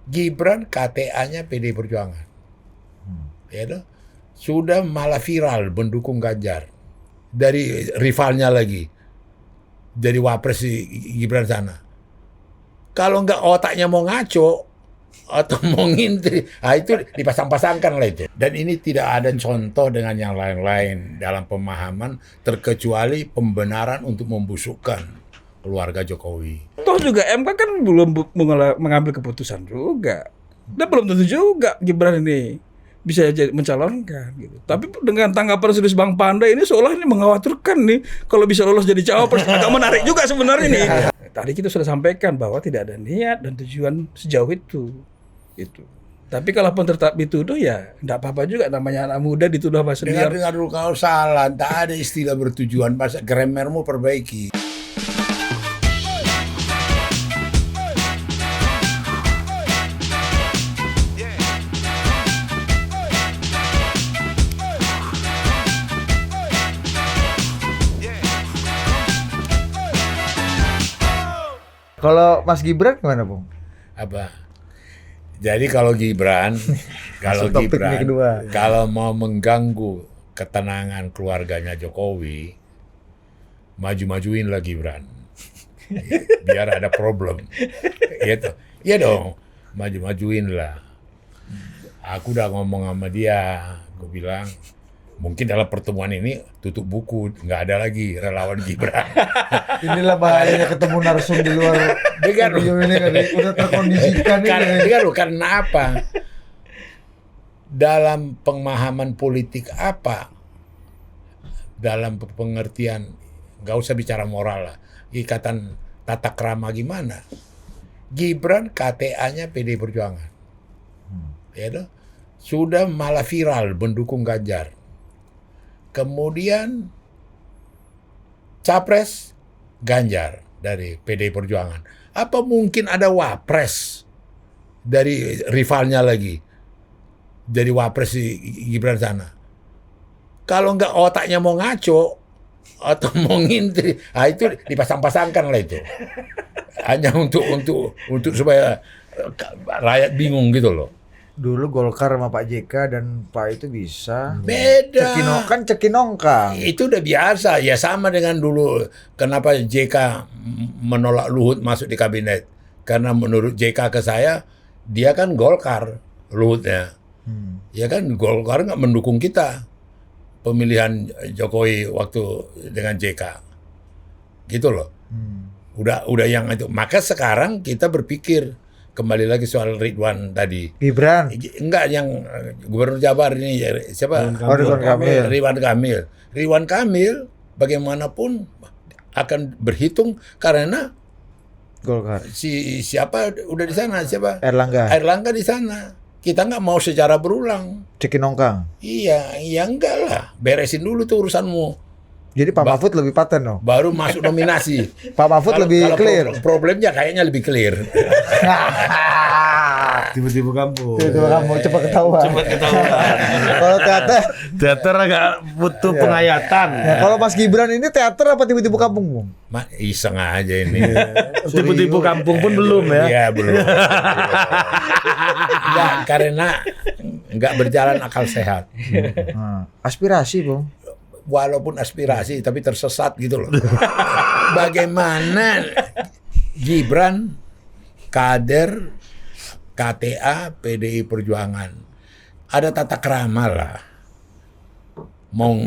Gibran KTA-nya PD Perjuangan. Ya toh? Sudah malah viral mendukung Ganjar. Dari rivalnya lagi. Dari wapres si Gibran sana. Kalau nggak otaknya mau ngaco atau mau ngintri, itu dipasang-pasangkan lah itu. Dan ini tidak ada contoh dengan yang lain-lain dalam pemahaman terkecuali pembenaran untuk membusukkan keluarga Jokowi. Toh juga MK kan belum mengambil keputusan juga. Dan belum tentu juga Gibran ini bisa mencalonkan gitu. Tapi dengan tanggapan serius Bang Panda ini seolah ini mengkhawatirkan nih kalau bisa lolos jadi cawapres. Agak menarik juga sebenarnya nih. Tadi kita sudah sampaikan bahwa tidak ada niat dan tujuan sejauh itu. Itu. Tapi kalaupun tetap dituduh ya enggak apa-apa juga, namanya anak muda dituduh apa sendiri. Dengar dulu, kalau salah, tak ada istilah bertujuan, masa grammarmu perbaiki. Kalau Mas Gibran gimana, Bung? Apa? Jadi kalau Gibran kalau mau mengganggu ketenangan keluarganya Jokowi, maju-majuin lah Gibran. Biar ada problem. Gitu. Iya dong, maju-majuin lah. Aku udah ngomong sama dia, aku bilang mungkin dalam pertemuan ini tutup buku, nggak ada lagi relawan Gibran. Inilah bahayanya ketemu narsum di luar video ini kan udah terkondisikan ini. Karena apa? Dalam pemahaman politik apa? Dalam pengertian, nggak usah bicara moral lah, ikatan tata krama gimana? Gibran KTA-nya PD Perjuangan. Ya toh? Sudah malah viral mendukung Ganjar. Kemudian capres Ganjar dari PD Perjuangan. Apa mungkin ada wapres dari rivalnya lagi? Dari wapres si Gibran sana. Kalau nggak otaknya mau ngaco atau mau ngintri, itu dipasang-pasangkan lah itu. Hanya untuk supaya rakyat bingung gitu loh. Dulu Golkar sama Pak JK dan Pak itu bisa beda. Cekinongkang. Itu udah biasa. Ya sama dengan dulu kenapa JK menolak Luhut masuk di kabinet. Karena menurut JK ke saya, dia kan Golkar, Luhutnya. Ya kan Golkar nggak mendukung kita pemilihan Jokowi waktu dengan JK. Gitu loh. Udah yang itu. Maka sekarang kita berpikir kembali lagi soal Ridwan tadi. Gibran. Enggak, yang Gubernur Jabar ini siapa? Ridwan Kamil. Ridwan Kamil bagaimanapun akan berhitung karena Golkar. Siapa udah di sana, siapa? Erlangga di sana. Kita nggak mau secara berulang. Cekinongkang. Iya, enggak lah. Beresin dulu tuh urusanmu. Jadi Pak Mahfud lebih paten dong. Baru masuk nominasi. Pak Mahfud lebih clear. Problemnya kayaknya lebih clear. Tiba-tiba kampung. Cepat ketahuan. Kalau teater agak butuh pengayatan. Nah, kalau Mas Gibran ini teater apa tiba-tiba kampung, Bung? Iseng aja ini. Tiba-tiba kampung pun belum ya? Iya, belum. Enggak, karena nggak berjalan akal sehat. Aspirasi, Bung. Walaupun aspirasi tapi tersesat gitu loh. Bagaimana Gibran kader KTA PDI Perjuangan, ada tata krama lah. Mau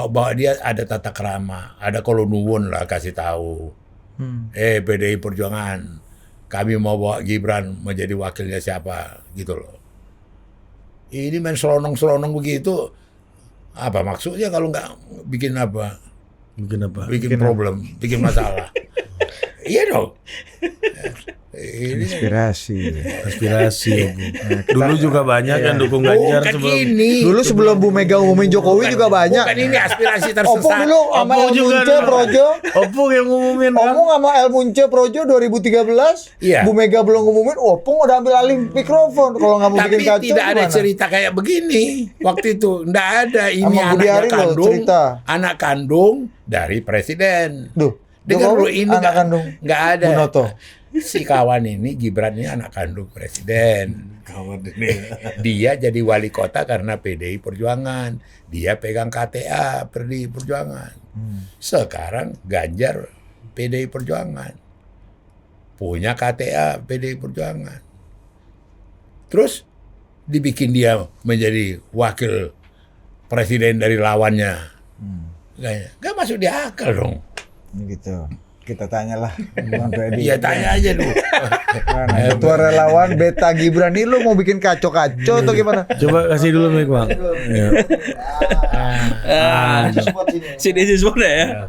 bawa dia ada tata krama, ada kalau nuwun lah kasih tahu. PDI Perjuangan, kami mau bawa Gibran menjadi wakilnya siapa gitu loh. Ini main selonong-selonong begitu. Apa maksudnya kalau nggak bikin apa? Bikin problem, bikin masalah. Iya dong. Ini aspirasi. Dulu juga banyak yang dukung Ganjar Dulu sebelum Bu Mega umumin Jokowi juga banyak. Bukan ini aspirasi tersesat. Opung dulu sama El Munce Projo. Opung yang ngumumin. Opung sama El Munce Projo 2013. Iya. Bu Mega belum ngumumin, Opung udah ambil alih mikrofon. Kalau nggak mau bikin kacau. Tapi tidak ada cerita kayak begini waktu itu. Nggak ada. Ini anak kandung dari presiden. Duh. Dengan ini anak kandung nggak ada. Bunoto. si kawan ini Gibran ini anak kandung presiden. Kawan ini. Dia jadi wali kota karena PDI Perjuangan. Dia pegang KTA PDI Perjuangan. Sekarang Ganjar PDI Perjuangan. Punya KTA PDI Perjuangan. Terus dibikin dia menjadi wakil presiden dari lawannya. Gak masuk di akal dong. Gitu. Kita tanyalah Bang Freddy. Iya tanya aja dulu. Mana ketua relawan Beta Gibran ini lu mau bikin kacau-kacau atau gimana? Coba kasih dulu mic Bang. Ya. Sini ya.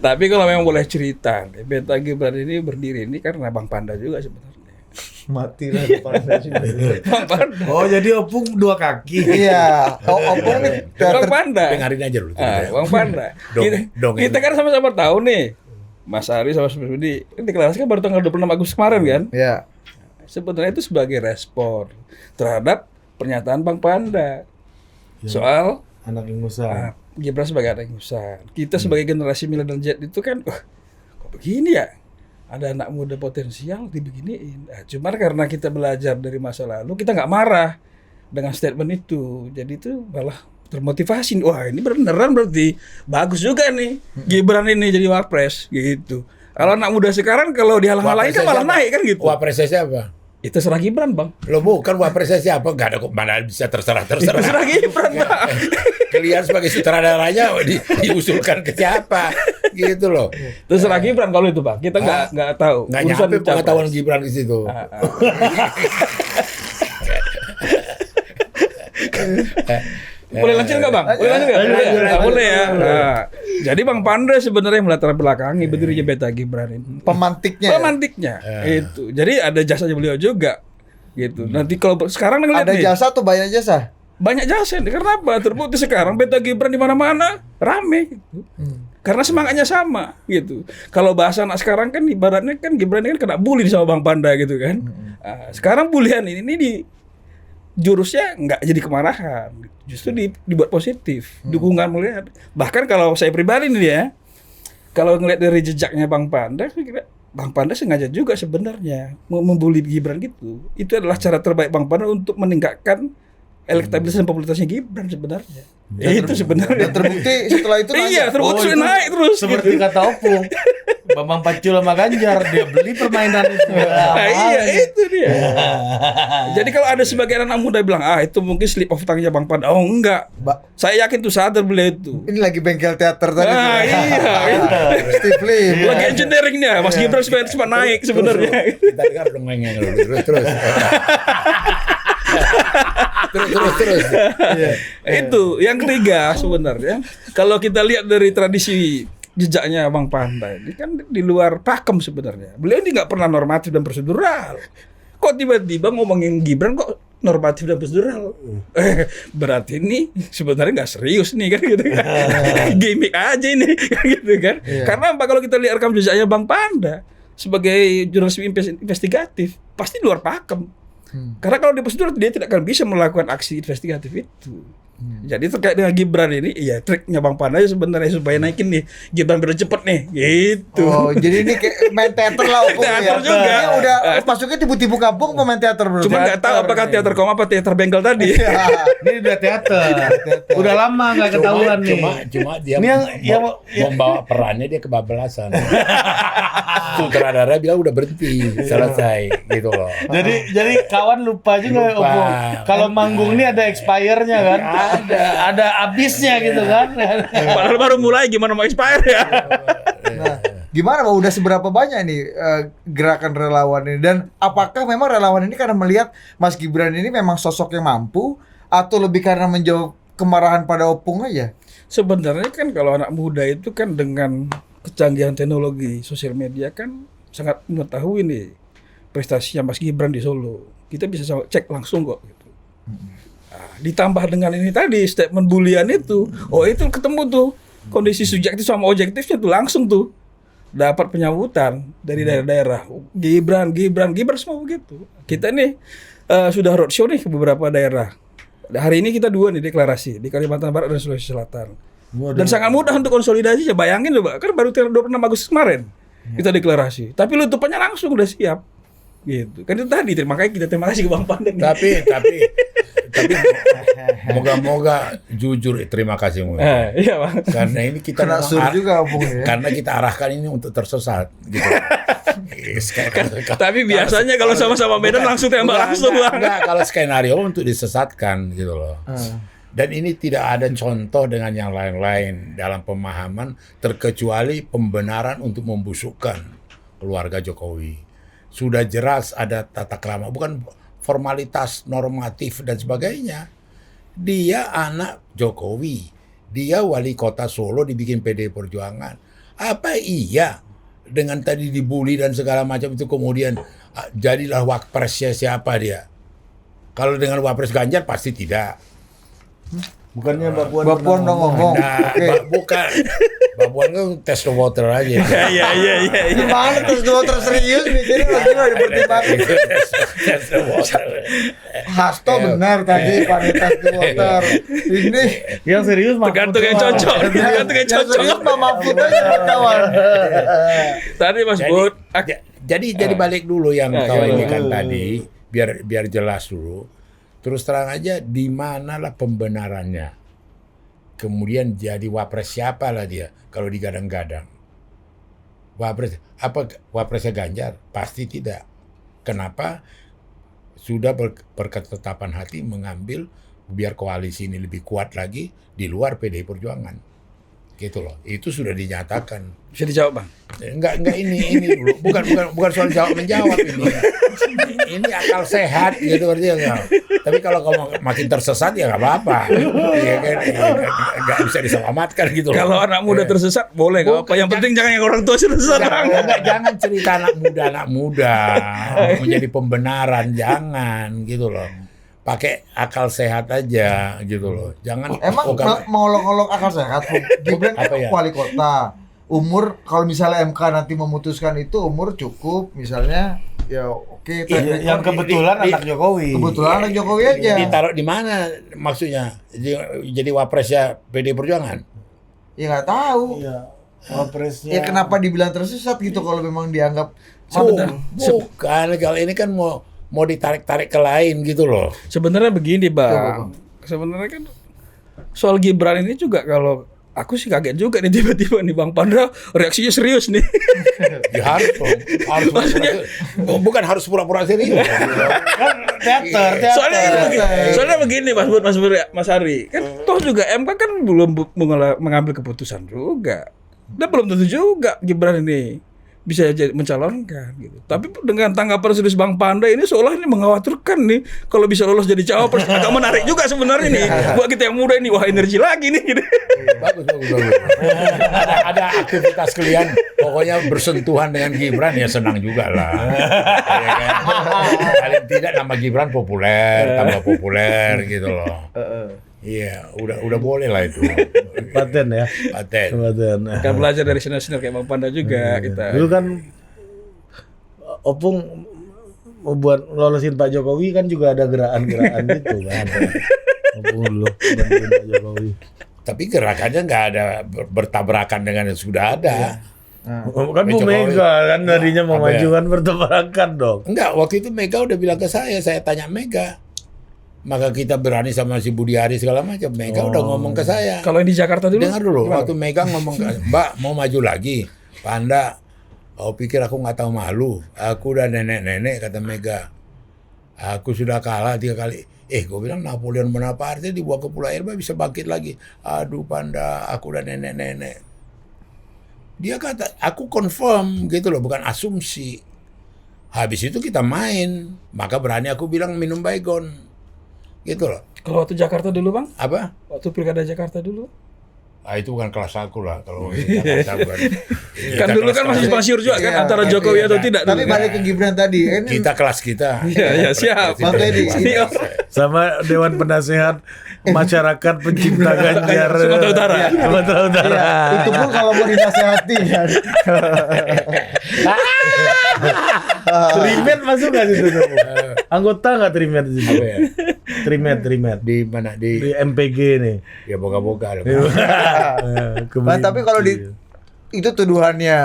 Tapi kalau memang boleh cerita, nih, Beta Gibran ini berdiri ini karena Bang Panda juga sebenarnya. Mati lah depan sih. Bang Panda. Oh jadi opung 2 kaki. Iya. Opung nih Bang Panda. Dengarin aja dulu. Bang Panda. Dongeng. Kita kan sama-sama tahu nih. Mas Ari sama Mas Budi deklarasikan baru tanggal 26 Agustus kemarin kan? Iya. Sebenarnya itu sebagai respon terhadap pernyataan Bang Panda soal Anak ingusan. Gibran sebagai anak ingusan. Kita sebagai generasi milenial Z itu kan, kok begini ya? Ada anak muda potensial dibeginiin. Cuman karena kita belajar dari masa lalu, kita nggak marah dengan statement itu. Jadi itu malah termotivasi. Wah ini beneran berarti bagus juga nih Gibran ini jadi wapres gitu. Kalau anak muda sekarang kalau dihalang-halangi kan malah naik kan gitu. Wapresnya siapa? Itu serah Gibran Bang. Lo bukan wapresnya siapa? Gak ada kok, mana bisa terserah. Itu serah Gibran Bang. Kalian sebagai sutradaranya diusulkan ke siapa? Gitu loh. Terserah Gibran kalau itu Bang. Kita nggak tahu. Nggak Urusan nyampe capres. pengetahuan Gibran di situ. Boleh lanjut nggak Bang? Boleh lanjut nggak? Boleh ya. Nah, jadi Bang Panda sebenarnya melatar belakangi berdirinya Beta Gibran ini. Pemantiknya. Pemantiknya itu. Jadi ada jasanya beliau juga gitu. Nanti kalau sekarang ngeliat Ada nih, jasa atau banyak jasa? banyak jasa. Kenapa? Terbukti sekarang Beta Gibran di mana-mana rame gitu. Karena semangatnya sama gitu. Kalau bahasa anak sekarang kan ibaratnya kan Gibran ini kan kena bully sama Bang Panda gitu kan. Nah, sekarang bulian ini di jurusnya nggak jadi kemarahan, justru dibuat positif, dukungan melihat. Bahkan kalau saya pribadi nih ya, kalau ngeliat dari jejaknya Bang Panda, saya kira Bang Panda sengaja juga sebenarnya membuli Gibran gitu. Itu adalah cara terbaik Bang Panda untuk meningkatkan elektabilitas dan popularitasnya Gibran sebenarnya. Itu sebenarnya. Dan terbukti setelah itu Iya, naik. terbukti itu naik terus. Seperti gitu. kata opung. Bambang Pacul sama Ganjar dia beli permainan itu. Nah, iya itu dia. Jadi kalau ada sebagian anak muda bilang itu mungkin slip of tongue-nya Bang Panda. Oh enggak. Saya yakin tuh sadar beliau itu. Ini lagi bengkel teater tadi. Nah, iya. Steve Lim. Lagi engineeringnya, Mas Gibran supaya cepat naik sebenarnya. Kita dengar dongengnya dulu. Terus. terus. Itu yang ketiga sebenarnya. Kalau kita lihat dari tradisi jejaknya Bang Panda ini kan di luar pakem sebenarnya. Beliau ini nggak pernah normatif dan prosedural. Kok tiba-tiba ngomongin Gibran kok normatif dan prosedural? Berarti ini sebenarnya nggak serius nih kan gitu kan. Gimik aja ini kan gitu kan. Karena apa, kalau kita lihat rekam jejaknya Bang Panda sebagai jurnalis investigatif pasti di luar pakem. Karena kalau di prosedur dia tidak akan bisa melakukan aksi investigatif itu. Jadi terkait dengan Gibran ini, iya triknya Bang Panda sebenarnya supaya naikin nih Gibran biar cepet nih, gitu. Oh, jadi ini kayak main teater lah opung ya. Teater juga. Ini udah masuknya tiba-tiba kampung mau main teater bro. Cuma nggak tahu apakah teater koma apa teater bengkel tadi. Ini udah teater. Udah lama nggak ketahuan nih. Cuma dia Ini yang membawa perannya dia kebablasan. Sutradara bilang udah berhenti, selesai gitu loh. Jadi kawan lupa juga Lupa. opung. Kalau manggung ini ada expire-nya kan? Ada habisnya gitu kan. Padahal baru mulai gimana mau expire ya. Nah, gimana Pak? Udah seberapa banyak nih gerakan relawan ini, dan apakah memang relawan ini karena melihat Mas Gibran ini memang sosok yang mampu atau lebih karena menjawab kemarahan pada opung aja? Sebenarnya kan kalau anak muda itu kan dengan kecanggihan teknologi sosial media kan sangat mengetahui nih prestasinya Mas Gibran di Solo. Kita bisa cek langsung kok gitu. Nah, ditambah dengan ini tadi statement bulian itu, itu ketemu tuh kondisi subjektif sama objektifnya tuh langsung tuh dapat penyambutan dari daerah-daerah. Gibran semua begitu. Kita nih sudah roadshow nih ke beberapa daerah. Hari ini kita 2 nih deklarasi di Kalimantan Barat dan Sulawesi Selatan. Dan sangat mudah untuk konsolidasi. Bayangin loh, Pak, kan baru 26 Agustus kemarin. Kita deklarasi. Tapi letupannya langsung udah siap. Gitu. Kan itu tadi, makanya kita terima kasih ke Bang Panda. Tapi moga-moga jujur, terima kasih Bung. Iya Bang. Karena ini kita Kena sur juga Bung ya. karena kita arahkan ini untuk tersesat gitu. Tapi biasanya kalau sama-sama Medan langsung tembak langsung Bang. Enggak, kalau skenario untuk disesatkan gitu loh. Dan ini tidak ada contoh dengan yang lain-lain dalam pemahaman terkecuali pembenaran untuk membusukkan keluarga Jokowi. Sudah jelas ada tata krama, bukan formalitas normatif dan sebagainya. Dia anak Jokowi, dia wali kota Solo dibikin PD Perjuangan. Apa iya dengan tadi dibully dan segala macam itu kemudian jadilah wapresnya siapa dia? Kalau dengan wapres Ganjar pasti tidak. Bukannya Mbak Puan Mbak Puan dong ngomong. Nah, bukan. Mbak Puan kan test the water aja. Iya. Gimana terus dua terus serius nih, jadi lagi nggak dipertimbangkan. Test the water. Hasto benar tadi panitas the water. Ini yang serius Mahfud Tergantung yang doang. cocok. Tergantung yang cocok. serius Pak Mahfud aja kawan. Tadi Mas Bud. Jadi balik dulu yang Ya, kau gimana? ini kan tadi, biar jelas dulu. Terus terang aja di manalah pembenarannya. Kemudian jadi wapres siapa lah dia kalau digadang-gadang. Wapresnya Ganjar? Pasti tidak. Kenapa? Sudah berketetapan hati mengambil biar koalisi ini lebih kuat lagi di luar PDI Perjuangan. Gitu loh. Itu sudah dinyatakan. Bisa dijawab Bang. Enggak ini dulu. Bukan soal jawab menjawab ini. Ini akal sehat gitu artinya enggak. Tapi kalau kamu makin tersesat ya nggak apa-apa. Iya kan, nggak bisa diselamatkan gitu loh. Kalau anak muda tersesat boleh nggak apa. Yang penting jangan yang orang tua tersesat. Jangan cerita anak muda menjadi pembenaran, jangan gitu loh. Pakai akal sehat aja gitu loh. Jangan Emang mau olok-olok akal sehat Bung? Gibran kan Apa ya? wali kota. Umur kalau misalnya MK nanti memutuskan itu umur cukup misalnya ya oke. Yang kebetulan anak Jokowi. Kebetulan anak Jokowi aja. ditaruh di mana maksudnya? Jadi wapresnya PD Perjuangan? Ya nggak tahu. Iya. Wapresnya. Ya kenapa dibilang tersesat gitu kalau memang dianggap Bukan, kalau ini kan mau ditarik-tarik ke lain gitu loh. Sebenarnya begini Bang. Sebenarnya kan soal Gibran ini juga kalau aku sih kaget juga nih tiba-tiba nih Bang Pandra reaksinya serius nih. Ya harus bukan harus pura-pura serius. Kan teater. Soalnya begini Mas Ari, kan toh juga MK kan belum mengambil keputusan juga. Dan belum tentu juga Gibran ini bisa jadi mencalonkan gitu. Tapi dengan tanggapan serius Bang Panda ini seolah ini mengkhawatirkan nih kalau bisa lolos jadi cawapres. Agak menarik juga sebenarnya nih buat kita yang muda ini, wah energi lagi nih gitu. Bagus. Ada aktivitas kalian pokoknya bersentuhan dengan Gibran ya senang juga lah. Ya kan? Paling tidak nama Gibran tambah populer gitu loh. Iya, udah boleh lah itu. Paten ya. Paten. Kan belajar dari senior-senior kayak Bang Panda juga kita. Dulu kan Opung membuat lolosin Pak Jokowi kan juga ada gerakan-gerakan gitu kan. Opung dulu bantuin Pak Jokowi. Tapi gerakannya nggak ada bertabrakan dengan yang sudah ada. Kan Bu Mega kan tadinya mau Apa ya? maju kan bertabrakan dong. Enggak, waktu itu Mega udah bilang ke saya tanya Mega. Maka kita berani sama si Budi Ari segala macam. Mega udah ngomong ke saya. Kalau yang di Jakarta dulu, Dengar dulu, gimana? waktu Mega ngomong, Mbak mau maju lagi, Panda, kau pikir aku nggak tahu malu? Aku udah nenek-nenek, kata Mega. Aku sudah kalah 3 kali. Gue bilang Napoleon Bonaparte dibawa ke Pulau Elba bisa bangkit lagi. Aduh Panda, aku udah nenek-nenek. Dia kata, aku confirm gitu loh, bukan asumsi. Habis itu kita main, maka berani aku bilang minum baygon. Gitu loh. Kalau waktu Jakarta dulu Bang, Apa? waktu pilkada Jakarta dulu, Itu bukan kelas aku lah kalau Jakarta bukan. kan dulu kan masih spasiur juga kan antara Jokowi atau tidak. Tapi dulu, kan? balik ke Gibran tadi, ini Kita kelas kita. Iya, siap. Bang Teddy, Siap. Sama Dewan Penasehat Masyarakat Pencinta Ganjar Sumatera Utara. Sumatera Utara. Iya, itu pun kalau mau dinasehati kan. Trimet masuk nggak situ tuh? Anggota nggak Trimet di situ? Apa ya? Trimet Di mana di di MPG nih. ya boga-boga. Nah, tapi kalau di itu tuduhannya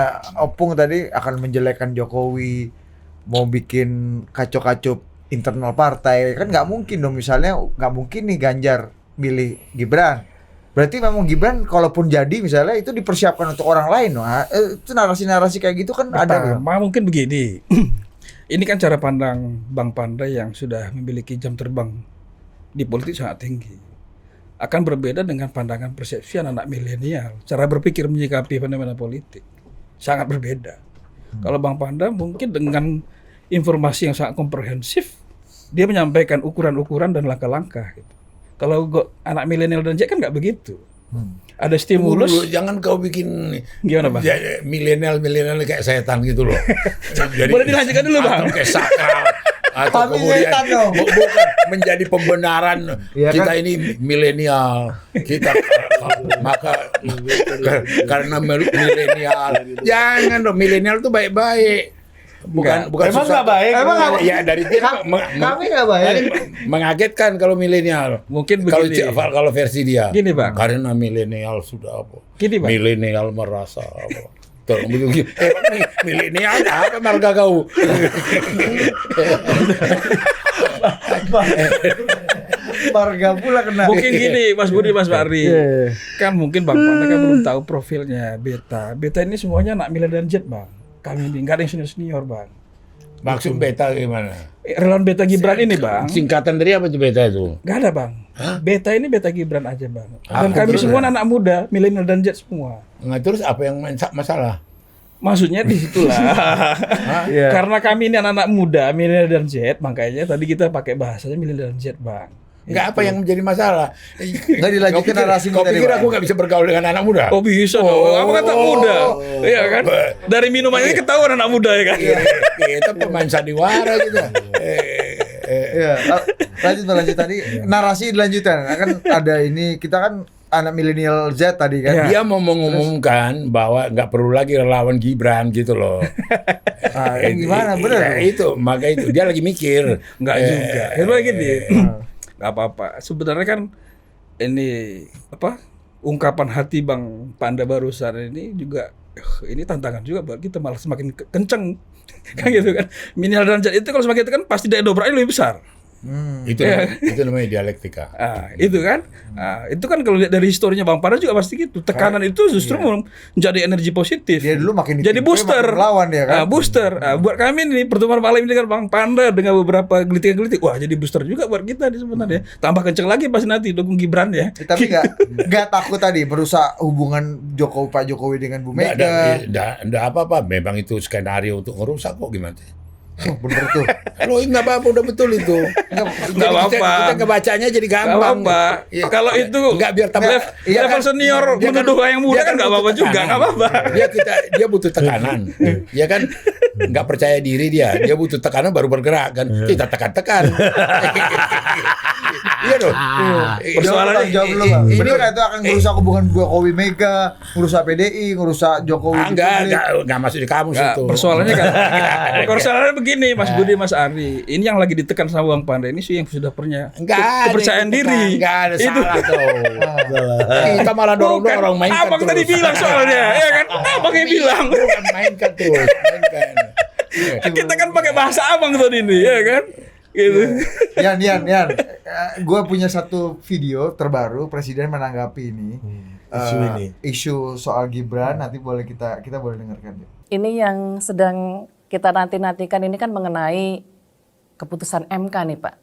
Opung tadi akan menjelekkan Jokowi, mau bikin kacau-kacau internal partai. Kan nggak mungkin dong, misalnya nggak mungkin nih Ganjar milih Gibran. Berarti memang Gibran kalaupun jadi misalnya itu dipersiapkan untuk orang lain. Itu narasi-narasi kayak gitu kan ada. Pertama mungkin begini. Ini kan cara pandang Bang Panda yang sudah memiliki jam terbang di politik sangat tinggi. Akan berbeda dengan pandangan persepsi anak milenial. Cara berpikir menyikapi fenomena politik sangat berbeda. Kalau Bang Panda mungkin dengan informasi yang sangat komprehensif, dia menyampaikan ukuran-ukuran dan langkah-langkah. Gitu. Kalau anak milenial dan Z kan nggak begitu. Ada stimulus. Dulu, jangan kau bikin Gimana, Bang? milenial kayak setan gitu loh. Jadi, Boleh dilanjutkan dulu, Bang. Atau kayak sakral. Atau Kami kemudian setan dong. bukan menjadi pembenaran Iya kita kan? ini milenial. Kita maka karena milenial. Jangan dong, milenial tuh baik-baik. Bukan Emang susah. nggak baik? Emang nggak baik? Ya dari dia Kami nggak baik. tadi mengagetkan kalau milenial. Mungkin Kalau begini. kalau versi dia. Gini, Bang. Karena milenial sudah apa? Gini, Bang. Milenial merasa apa? Milenial apa marga kau? Marga pula kena. Mungkin gini, Mas Budi, Mas Bakri. Iya. Kan mungkin Bang Panda kan belum tahu profilnya Beta. Beta ini semuanya anak milenial dan Z, Bang. Kami ini nggak ada yang senior-senior, Bang. Maksud beta gimana? Relawan Beta Gibran ini, Bang. Singkatan dari apa tuh beta itu? Nggak ada, Bang. Beta ini Beta Gibran aja, Bang. Dan Apa kami terus semua ya? anak muda, milenial dan Z semua. Nggak, terus apa yang masalah? Maksudnya di situlah. Iya. Karena kami ini anak-anak muda, milenial dan Z, makanya tadi kita pakai bahasanya milenial dan Z, Bang. Nggak apa yang menjadi masalah? Nggak dilanjutkan narasi Kau tadi, pikir Bang. aku nggak bisa bergaul dengan anak muda? Oh bisa dong, apa kata muda? Iya kan? Dari minumannya ketahuan anak muda ya kan? Kita pemain sandiwara kita. Iya, lanjut tadi narasi dilanjutkan. Kan ada ini kita kan anak milenial Z tadi kan. Dia mau mengumumkan bahwa nggak perlu lagi relawan Gibran gitu loh. Gimana bener? Ya, itu maka itu dia lagi mikir. Enggak juga. Itu gini. Enggak apa-apa. Sebenarnya kan ini apa? Ungkapan hati Bang Panda barusan ini juga ini tantangan juga buat kita, malah semakin kenceng. Kan gitu kan. Milenial dan Z itu kalau semakin tekan pasti daya dobraknya lebih besar. Itu namanya dialektika. Itu kan, itu kan kalau lihat dari historinya Bang Panda juga pasti gitu. Tekanan itu justru menjadi energi positif. Dia dulu makin jadi ditimpa, booster. makin melawan dia kan. Booster. Buat kami nih pertemuan malam ini dengan Bang Panda dengan beberapa gelitik-gelitik, wah jadi booster juga buat kita nih sebenarnya. Tambah kenceng lagi pasti nanti dukung Gibran ya. Tapi nggak takut tadi merusak hubungan Pak Jokowi dengan Bu Mega. Nggak apa-apa. Memang itu skenario untuk ngerusak kok gimana? Oh, bener tuh. Kalau nggak apa-apa, udah betul itu. Nggak apa-apa. Kita ngebacanya jadi Nggak gampang. apa-apa. Iya. Kalau itu nggak biar tambah. Iya level kan? senior Dia menuduh yang muda dia kan nggak apa-apa butuh juga, tekanan. nggak apa-apa. Dia butuh tekanan. Dia kan nggak percaya diri dia. Dia butuh tekanan baru bergerak kan. Kita tekan-tekan. Iya dong. Persoalannya Jawab dulu, Bang. Bener nggak itu akan merusak hubungan Jokowi Mega, merusak PDI, merusak Jokowi di publik? Enggak masuk di kamus Nggak, itu. persoalannya kan, persoalannya begini, Mas Budi, Mas Ari. Ini yang lagi ditekan sama Bang Panda ini sih yang sudah punya kepercayaan diri. Enggak ada Itu. salah tuh. Kita malah dorong-dorong Bukan, mainkan Abang terus. tadi bilang soalnya, ya kan? Abang yang bilang. Bukan mainkan terus, mainkan. Kita kan pakai bahasa abang tadi ini, ya kan? Gitu. Yan. Gue punya satu video terbaru Presiden menanggapi ini. Isu ini. Isu soal Gibran, nanti kita boleh dengarkan. Ini yang sedang kita nanti-nantikan ini kan mengenai keputusan MK nih Pak,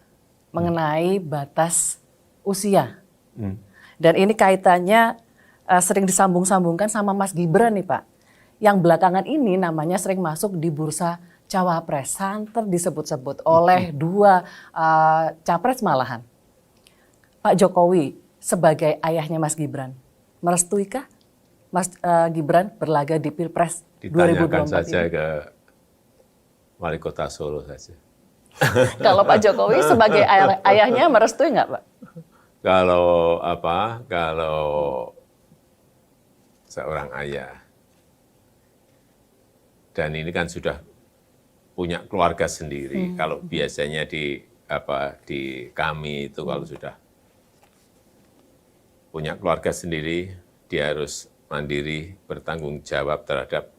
mengenai batas usia. Dan ini kaitannya sering disambung-sambungkan sama Mas Gibran nih Pak, yang belakangan ini namanya sering masuk di bursa cawapres, santer disebut-sebut oleh dua capres malahan. Pak Jokowi sebagai ayahnya Mas Gibran, merestuikah Mas Gibran berlaga di Pilpres 2024 Ditanyakan saja ini? ke Wali Kota Solo saja. Kalau Pak Jokowi sebagai ayahnya merestui nggak Pak? Kalau seorang ayah, dan ini kan sudah punya keluarga sendiri. Kalau biasanya di kami itu kalau sudah punya keluarga sendiri, dia harus mandiri, bertanggung jawab terhadap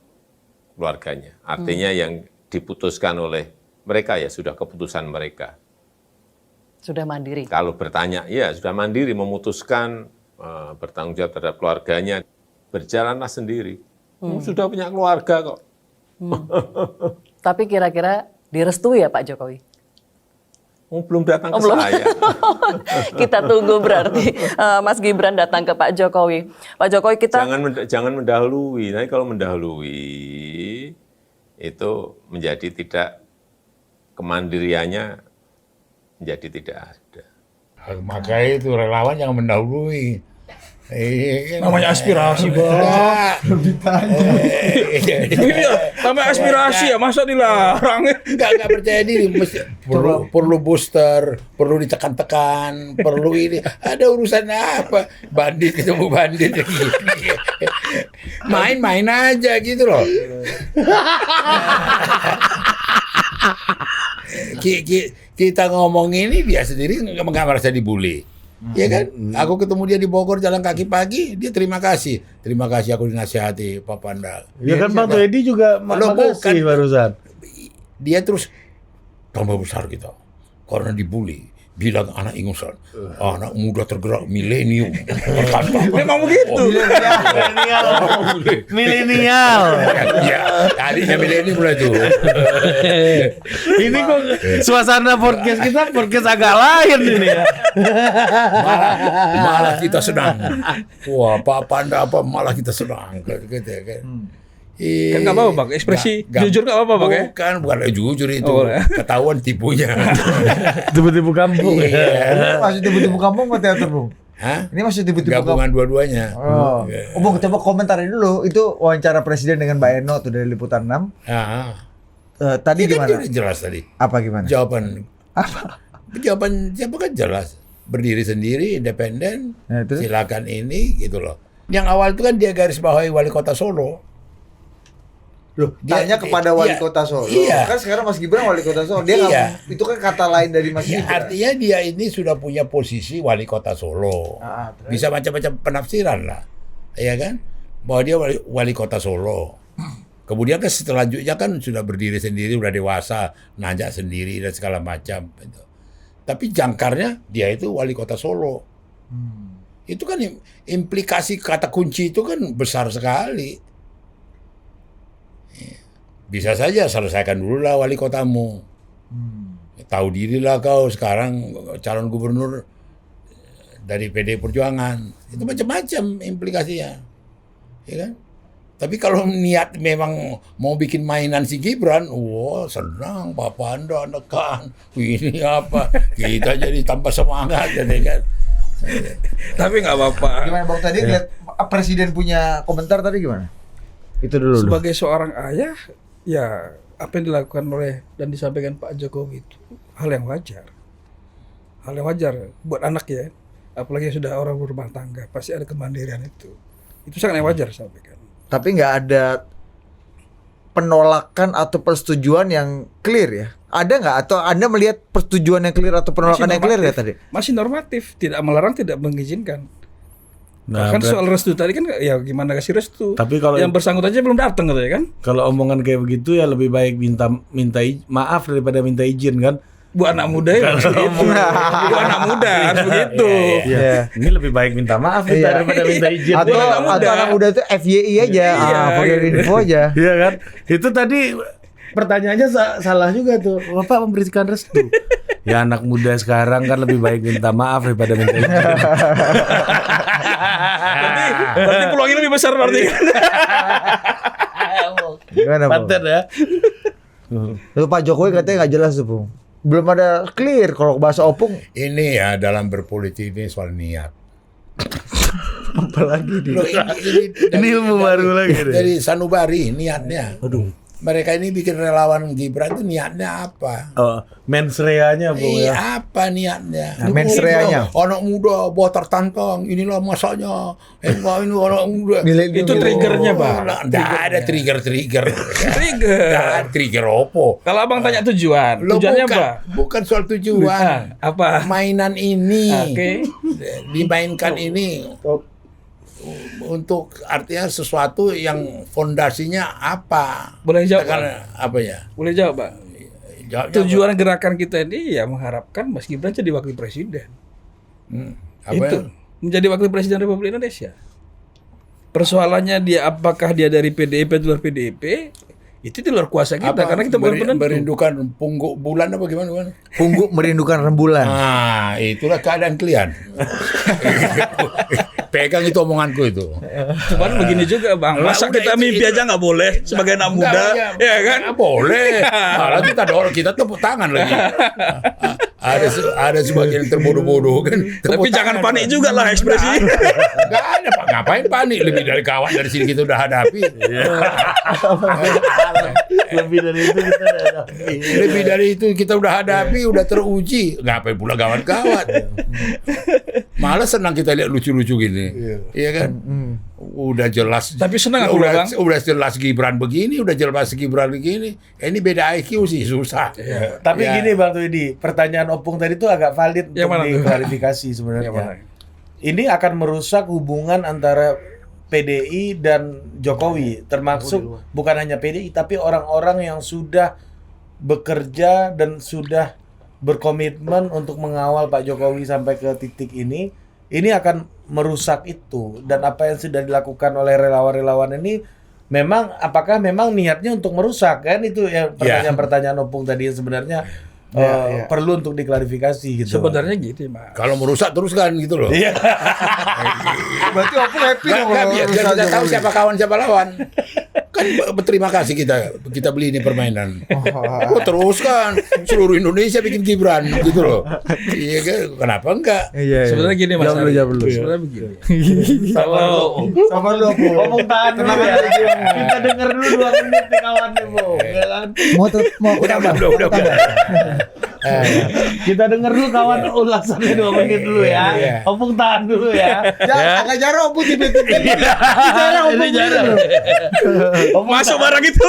keluarganya. Artinya yang diputuskan oleh mereka ya sudah keputusan mereka. Sudah mandiri. Kalau bertanya, ya sudah mandiri memutuskan bertanggung jawab terhadap keluarganya, berjalanlah sendiri. Sudah punya keluarga kok. Tapi kira-kira direstui ya Pak Jokowi? Belum datang ke belum. saya. Kita tunggu berarti Mas Gibran datang ke Pak Jokowi. Pak Jokowi kita Jangan mendahului. Nanti kalau mendahului itu menjadi tidak, kemandiriannya menjadi tidak ada. Makanya itu relawan jangan mendahului. Namanya aspirasi, Bang. Iya, namanya aspirasi ya, masa dilarang? Nggak percaya diri, perlu booster, perlu ditekan-tekan, perlu ini. Ada urusan apa? Bandit ketemu bandit. Main-main aja gitu loh. Kita ngomong ini, dia sendiri nggak merasa dibully. Ya kan? Aku ketemu dia di Bogor jalan kaki pagi, dia terima kasih aku dinasihati Pak Panda. Ya kan Bang Edi juga makasih barusan. Dia terus tambah besar kita karena dibully. Bilang anak ingusan, anak muda tergerak milenium. Memang begitu. Milenial. Ya, tadinya milenium mulai tuh. Ini kok suasana podcast kita podcast agak lain ini ya. Malah kita senang. Wah, Pak Panda apa malah kita senang gitu ya kan. Kan nggak apa-apa Bang, ekspresi jujur nggak apa-apa Bang ya? Bukan jujur itu, ketahuan tipunya. Tiba-tiba kampung. Ini masih tiba-tiba kampung atau teater, Bung? Hah? Ini masih tiba-tiba Gabungan dua-duanya. Bung, coba komentarin dulu. Itu wawancara presiden dengan Mbak Eno tuh dari Liputan 6. Tadi Kan gimana? jelas tadi. Apa gimana? Jawaban Apa? siapa kan jelas. Berdiri sendiri, independen, Nah, terus? silakan ini gitu loh. Yang awal itu kan dia garis bawahi wali kota Solo. Loh, tanya kepada wali kota Solo. Iya. Kan sekarang Mas Gibran wali kota Solo. Dia itu kan kata lain dari Mas Ya, Gibran. artinya dia ini sudah punya posisi wali kota Solo. Terus? Bisa macam-macam penafsiran lah, ya kan? Bahwa dia wali kota Solo. Kemudian kan selanjutnya kan sudah berdiri sendiri, sudah dewasa, nanjak sendiri dan segala macam. Gitu. Tapi jangkarnya dia itu wali kota Solo. Itu kan implikasi kata kunci itu kan besar sekali. Bisa saja selesaikan dulu lah wali kotamu. Tahu dirilah kau sekarang calon gubernur dari PD Perjuangan. Itu macam-macam implikasinya. Ya kan? Tapi kalau niat memang mau bikin mainan si Gibran, wah senang Pak Panda nekan. Ini apa? Kita jadi tambah semangat ya kan. Tapi nggak apa-apa. Gimana Bang tadi lihat presiden punya komentar tadi gimana? Itu dulu. Sebagai seorang ayah, ya apa yang dilakukan oleh dan disampaikan Pak Jokowi itu hal yang wajar. Hal yang wajar buat anak ya. Apalagi sudah orang berumah tangga, pasti ada kemandirian itu. Itu sangat yang wajar sampaikan. Tapi nggak ada penolakan atau persetujuan yang clear ya? Ada nggak? Atau Anda melihat persetujuan yang clear atau penolakan yang clear ya tadi? Masih normatif, tidak melarang, tidak mengizinkan. Nah, kan soal restu tadi kan ya gimana kasih restu. Tapi kalau yang bersangkutan aja belum datang katanya kan? Kalau omongan kayak begitu ya lebih baik minta maaf daripada minta izin kan? Bu anak muda ya begitu. Bu anak muda harus begitu. Iya. Ini lebih baik minta maaf daripada minta izin. Atau anak muda itu FYI aja, for your info aja. Iya kan? Itu tadi pertanyaannya salah juga tuh. Bapak memberikan restu. Ya anak muda sekarang kan lebih baik minta maaf daripada minta izin. Berarti peluangnya lebih besar berarti. Gimana, Bang? Panten ya. Lalu Pak Jokowi katanya nggak jelas tuh, Bung. Belum ada clear kalau bahasa Opung. Ini ya dalam berpolitik ini soal niat. Apalagi di Loh, Ini ilmu baru lagi deh. dari sanubari niatnya. Mereka ini bikin relawan Gibran itu niatnya apa? Oh, mensreanya Bu ya. Apa niatnya? Nah, mensreanya. Anak muda bawa tertantang, inilah masanya. Ini anak muda. Itu triggernya, Bang. Tidak ada trigger. Trigger. Trigger opo? Kalau Abang tanya tujuan, Loh, tujuannya bukan, apa? bukan soal tujuan. Apa? Mainan ini Oke. dimainkan ini untuk artinya sesuatu yang fondasinya apa? Boleh jawab, Karena apa ya? Boleh jawab, Pak? Jawabnya Tujuan gerakan kita ini ya mengharapkan Mas Gibran jadi wakil presiden. apa? Itu menjadi wakil presiden Republik Indonesia. Persoalannya dia apakah dia dari PDIP atau luar PDIP? Itu di luar kuasa kita Apa? karena kita bukan penentu. Merindukan pungguk bulan apa gimana? Pungguk merindukan rembulan. Nah, itulah keadaan kalian. Pegang itu omonganku itu. Cuman begini juga Bang, masa Udah, kita mimpi aja nggak boleh sebagai anak muda, ya kan? Nggak boleh. Malah kita dorong, kita tepuk tangan lagi. Ada sebagian yang terbodoh-bodoh kan. Tapi jangan panik juga lah ekspresi. Enggak ada Pak, ngapain panik? Lebih dari kawan dari sini kita udah hadapi. Lebih dari itu kita hadapi. Lebih dari itu kita udah hadapi, udah teruji. Ngapain pula kawan-kawan? Malah senang kita lihat lucu-lucu gini. Iya kan? Udah jelas. Tapi senang aku, Bang. Udah jelas Gibran begini, udah jelas Gibran begini. Ini beda IQ sih, susah. Tapi Ya. gini Bang Twidi, pertanyaan Opung tadi itu agak valid Yang untuk mana tuh? diklarifikasi sebenarnya. Yang mana? Ini akan merusak hubungan antara PDI dan Jokowi, termasuk bukan hanya PDI tapi orang-orang yang sudah bekerja dan sudah berkomitmen untuk mengawal Pak Jokowi sampai ke titik ini akan merusak itu. Dan apa yang sudah dilakukan oleh relawan-relawan ini memang apakah memang niatnya untuk merusak, kan itu ya pertanyaan Opung tadi yang sebenarnya perlu untuk diklarifikasi gitu. Sebenarnya gitu, Mas. Kalau merusak teruskan gitu loh. Iya. Berarti aku happy dong Nggak, kalau biar rusak kita tahu Jokowi. siapa kawan siapa lawan. Kan berterima kasih kita beli ini permainan. Oh, teruskan seluruh Indonesia bikin Gibran gitu loh. Iya kan? Kenapa enggak? Iya. Sebenarnya gini Mas. Jawab dulu, Ari. jawab dulu. Sebenarnya begini. Kalau Sabar dulu, Bu. Ngomong tahan dulu ya. Kita denger dulu 2 menit nih kawan nih, Bu. Ya kan? Mau Udah. Kita denger dulu kawan ulasannya 2 menit dulu ya. Iya. Opung tahan dulu ya. Jangan agak jarang Bu tiba-tiba. Ini jarang. masuk barang itu.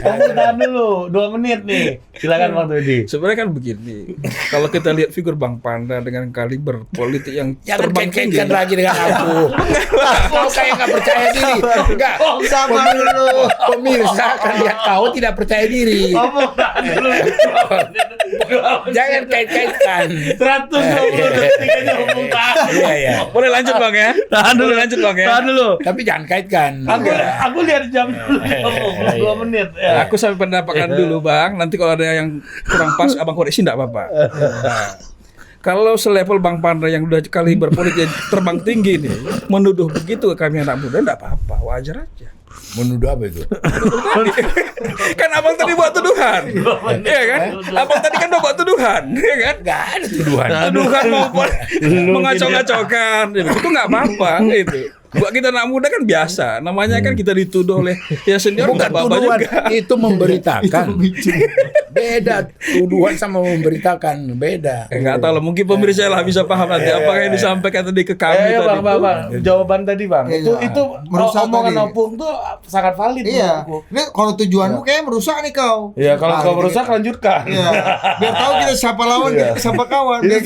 Opung tahan dulu 2 menit nih. Silakan Bang Twidi. Sebenarnya kan begini. Kalau kita lihat figur Bang Panda dengan kaliber politik yang Jangan terbang tinggi. kaitkan lagi dengan aku. Kau kayak nggak percaya diri. Enggak. Sabar dulu. Pemirsa akan lihat kau tidak percaya diri. Opung tahan dulu. Jangan kait-kaitkan. 120 detik aja Opung tahan. Iya. Boleh lanjut Bang ya? Tahan dulu lanjut Bang ya. Tahan dulu. Tapi jangan kaitkan. Aku lihat jam dulu. Opung 2 menit ya. Aku sampai pendapatkan dulu Bang. Nanti kalau ada yang kurang pas Abang koreksi enggak apa-apa. Kalau selevel Bang Panda yang udah kaliber politik terbang tinggi nih, menuduh begitu ke kami anak muda enggak apa-apa, wajar aja. Menuduh apa itu? Kan Abang tadi buat tuduhan. Iya kan? Abang tadi kan udah buat tuduhan, iya kan? Enggak ada tuduhan. Tuduhan maupun mengacau-ngacaukan. Itu enggak apa-apa itu. Buat kita anak muda kan biasa. Namanya kan kita dituduh oleh ya senior Bukan enggak apa-apa tuduhan, juga. itu memberitakan. Beda tuduhan sama memberitakan, beda. Enggak tahu lah, mungkin pemirsa lah bisa paham nanti apakah yang disampaikan tadi ke kami Bang, tadi. Bang. Jawaban tadi Bang. Iya. Itu Merusak omongan tadi. Opung tuh sangat valid. Iya. menurutku. Ini kalau tujuanmu kayaknya merusak nih kau. Iya, kalau Nah, kau gitu. merusak lanjutkan. Iya. Biar tahu kita siapa lawan, kita siapa kawan. Biar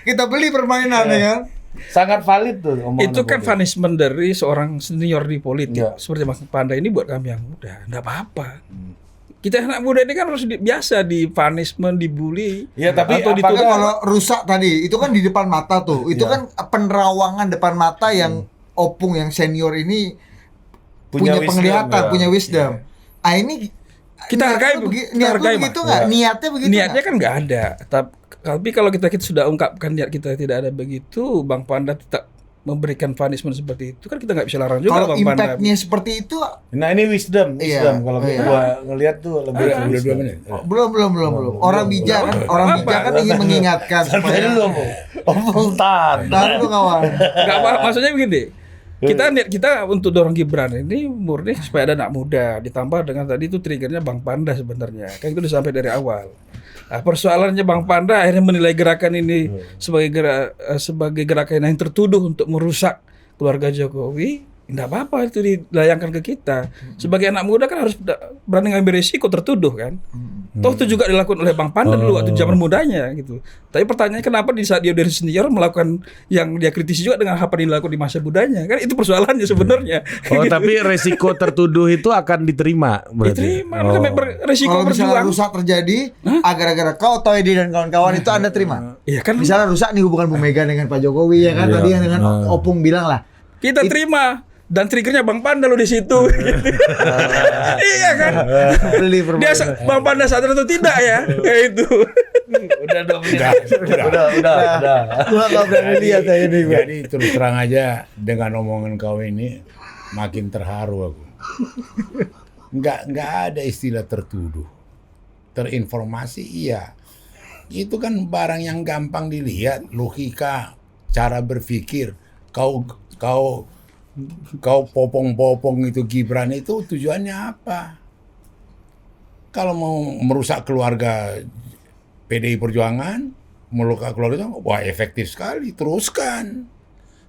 kita beli permainan ya kan. Sangat valid tuh omongan Itu kan Opung. punishment dari seorang senior di politik. Iya. Seperti Mas Panda ini buat kami yang muda, enggak apa-apa. Kita anak muda ini kan harus biasa di punishment, dibully. Iya, tapi atau apakah dituduh. Kalau rusak tadi, itu kan di depan mata tuh. Itu kan penerawangan depan mata yang Opung yang senior ini punya wisdom, penglihatan, ya. punya wisdom. Ah ini Kita hargai, niat lu Mas. begitu nggak? Niatnya begitu Niatnya nggak? kan nggak ada. Tapi kalau kita sudah ungkapkan niat kita tidak ada begitu, Bang Panda tetap memberikan punishment seperti itu, kan kita nggak bisa larang juga Kalau Bang Panda. impactnya seperti itu Nah, ini wisdom Iya. kalau Iya. gua ngelihat tuh lebih Udah wisdom. 2 menit. belum. Orang bijak kan ingin mengingatkan Santai supaya dulu, Opung. Opung tahan. tahan dulu kawan. Nggak apa, maksudnya begini. Niat kita untuk dorong Gibran ini murni supaya ada anak muda, ditambah dengan tadi itu triggernya Bang Panda sebenarnya. Kan itu udah sampai dari awal. Nah, persoalannya Bang Panda akhirnya menilai gerakan ini sebagai gerakan yang tertuduh untuk merusak keluarga Jokowi. Nggak apa-apa itu dilayangkan ke kita. Sebagai anak muda kan harus berani ngambil risiko tertuduh kan. Toh itu juga dilakukan oleh Bang Panda dulu waktu zaman mudanya gitu. Tapi pertanyaannya kenapa di saat dia dari senior melakukan yang dia kritisi juga dengan apa yang dilakukan di masa mudanya? Kan itu persoalannya sebenarnya. Oh, tapi resiko tertuduh itu akan diterima berarti. Diterima, sampai resiko Kalau misalnya berjuang. rusak terjadi, gara-gara kau Toedi dan kawan-kawan itu Anda terima? Iya kan Misalnya rusak nih hubungan Bu Mega dengan Pak Jokowi ya kan, tadi yang dengan Opung bilang lah. kita terima. Dan triggernya Bang Panda lo di situ. Iya kan? Beli Dia Bang Panda sadar atau tidak ya? Kayak itu. Udah dong. Udah. Gua nggak berani lihat ya ini. Bang. Jadi terus terang aja dengan omongan kau ini makin terharu aku. Nggak ada istilah tertuduh. Terinformasi iya. Itu kan barang yang gampang dilihat, logika, cara berpikir. Kau popong-popong itu Gibran itu tujuannya apa? Kalau mau merusak keluarga PDI Perjuangan, melukai keluarga itu, wah efektif sekali, teruskan.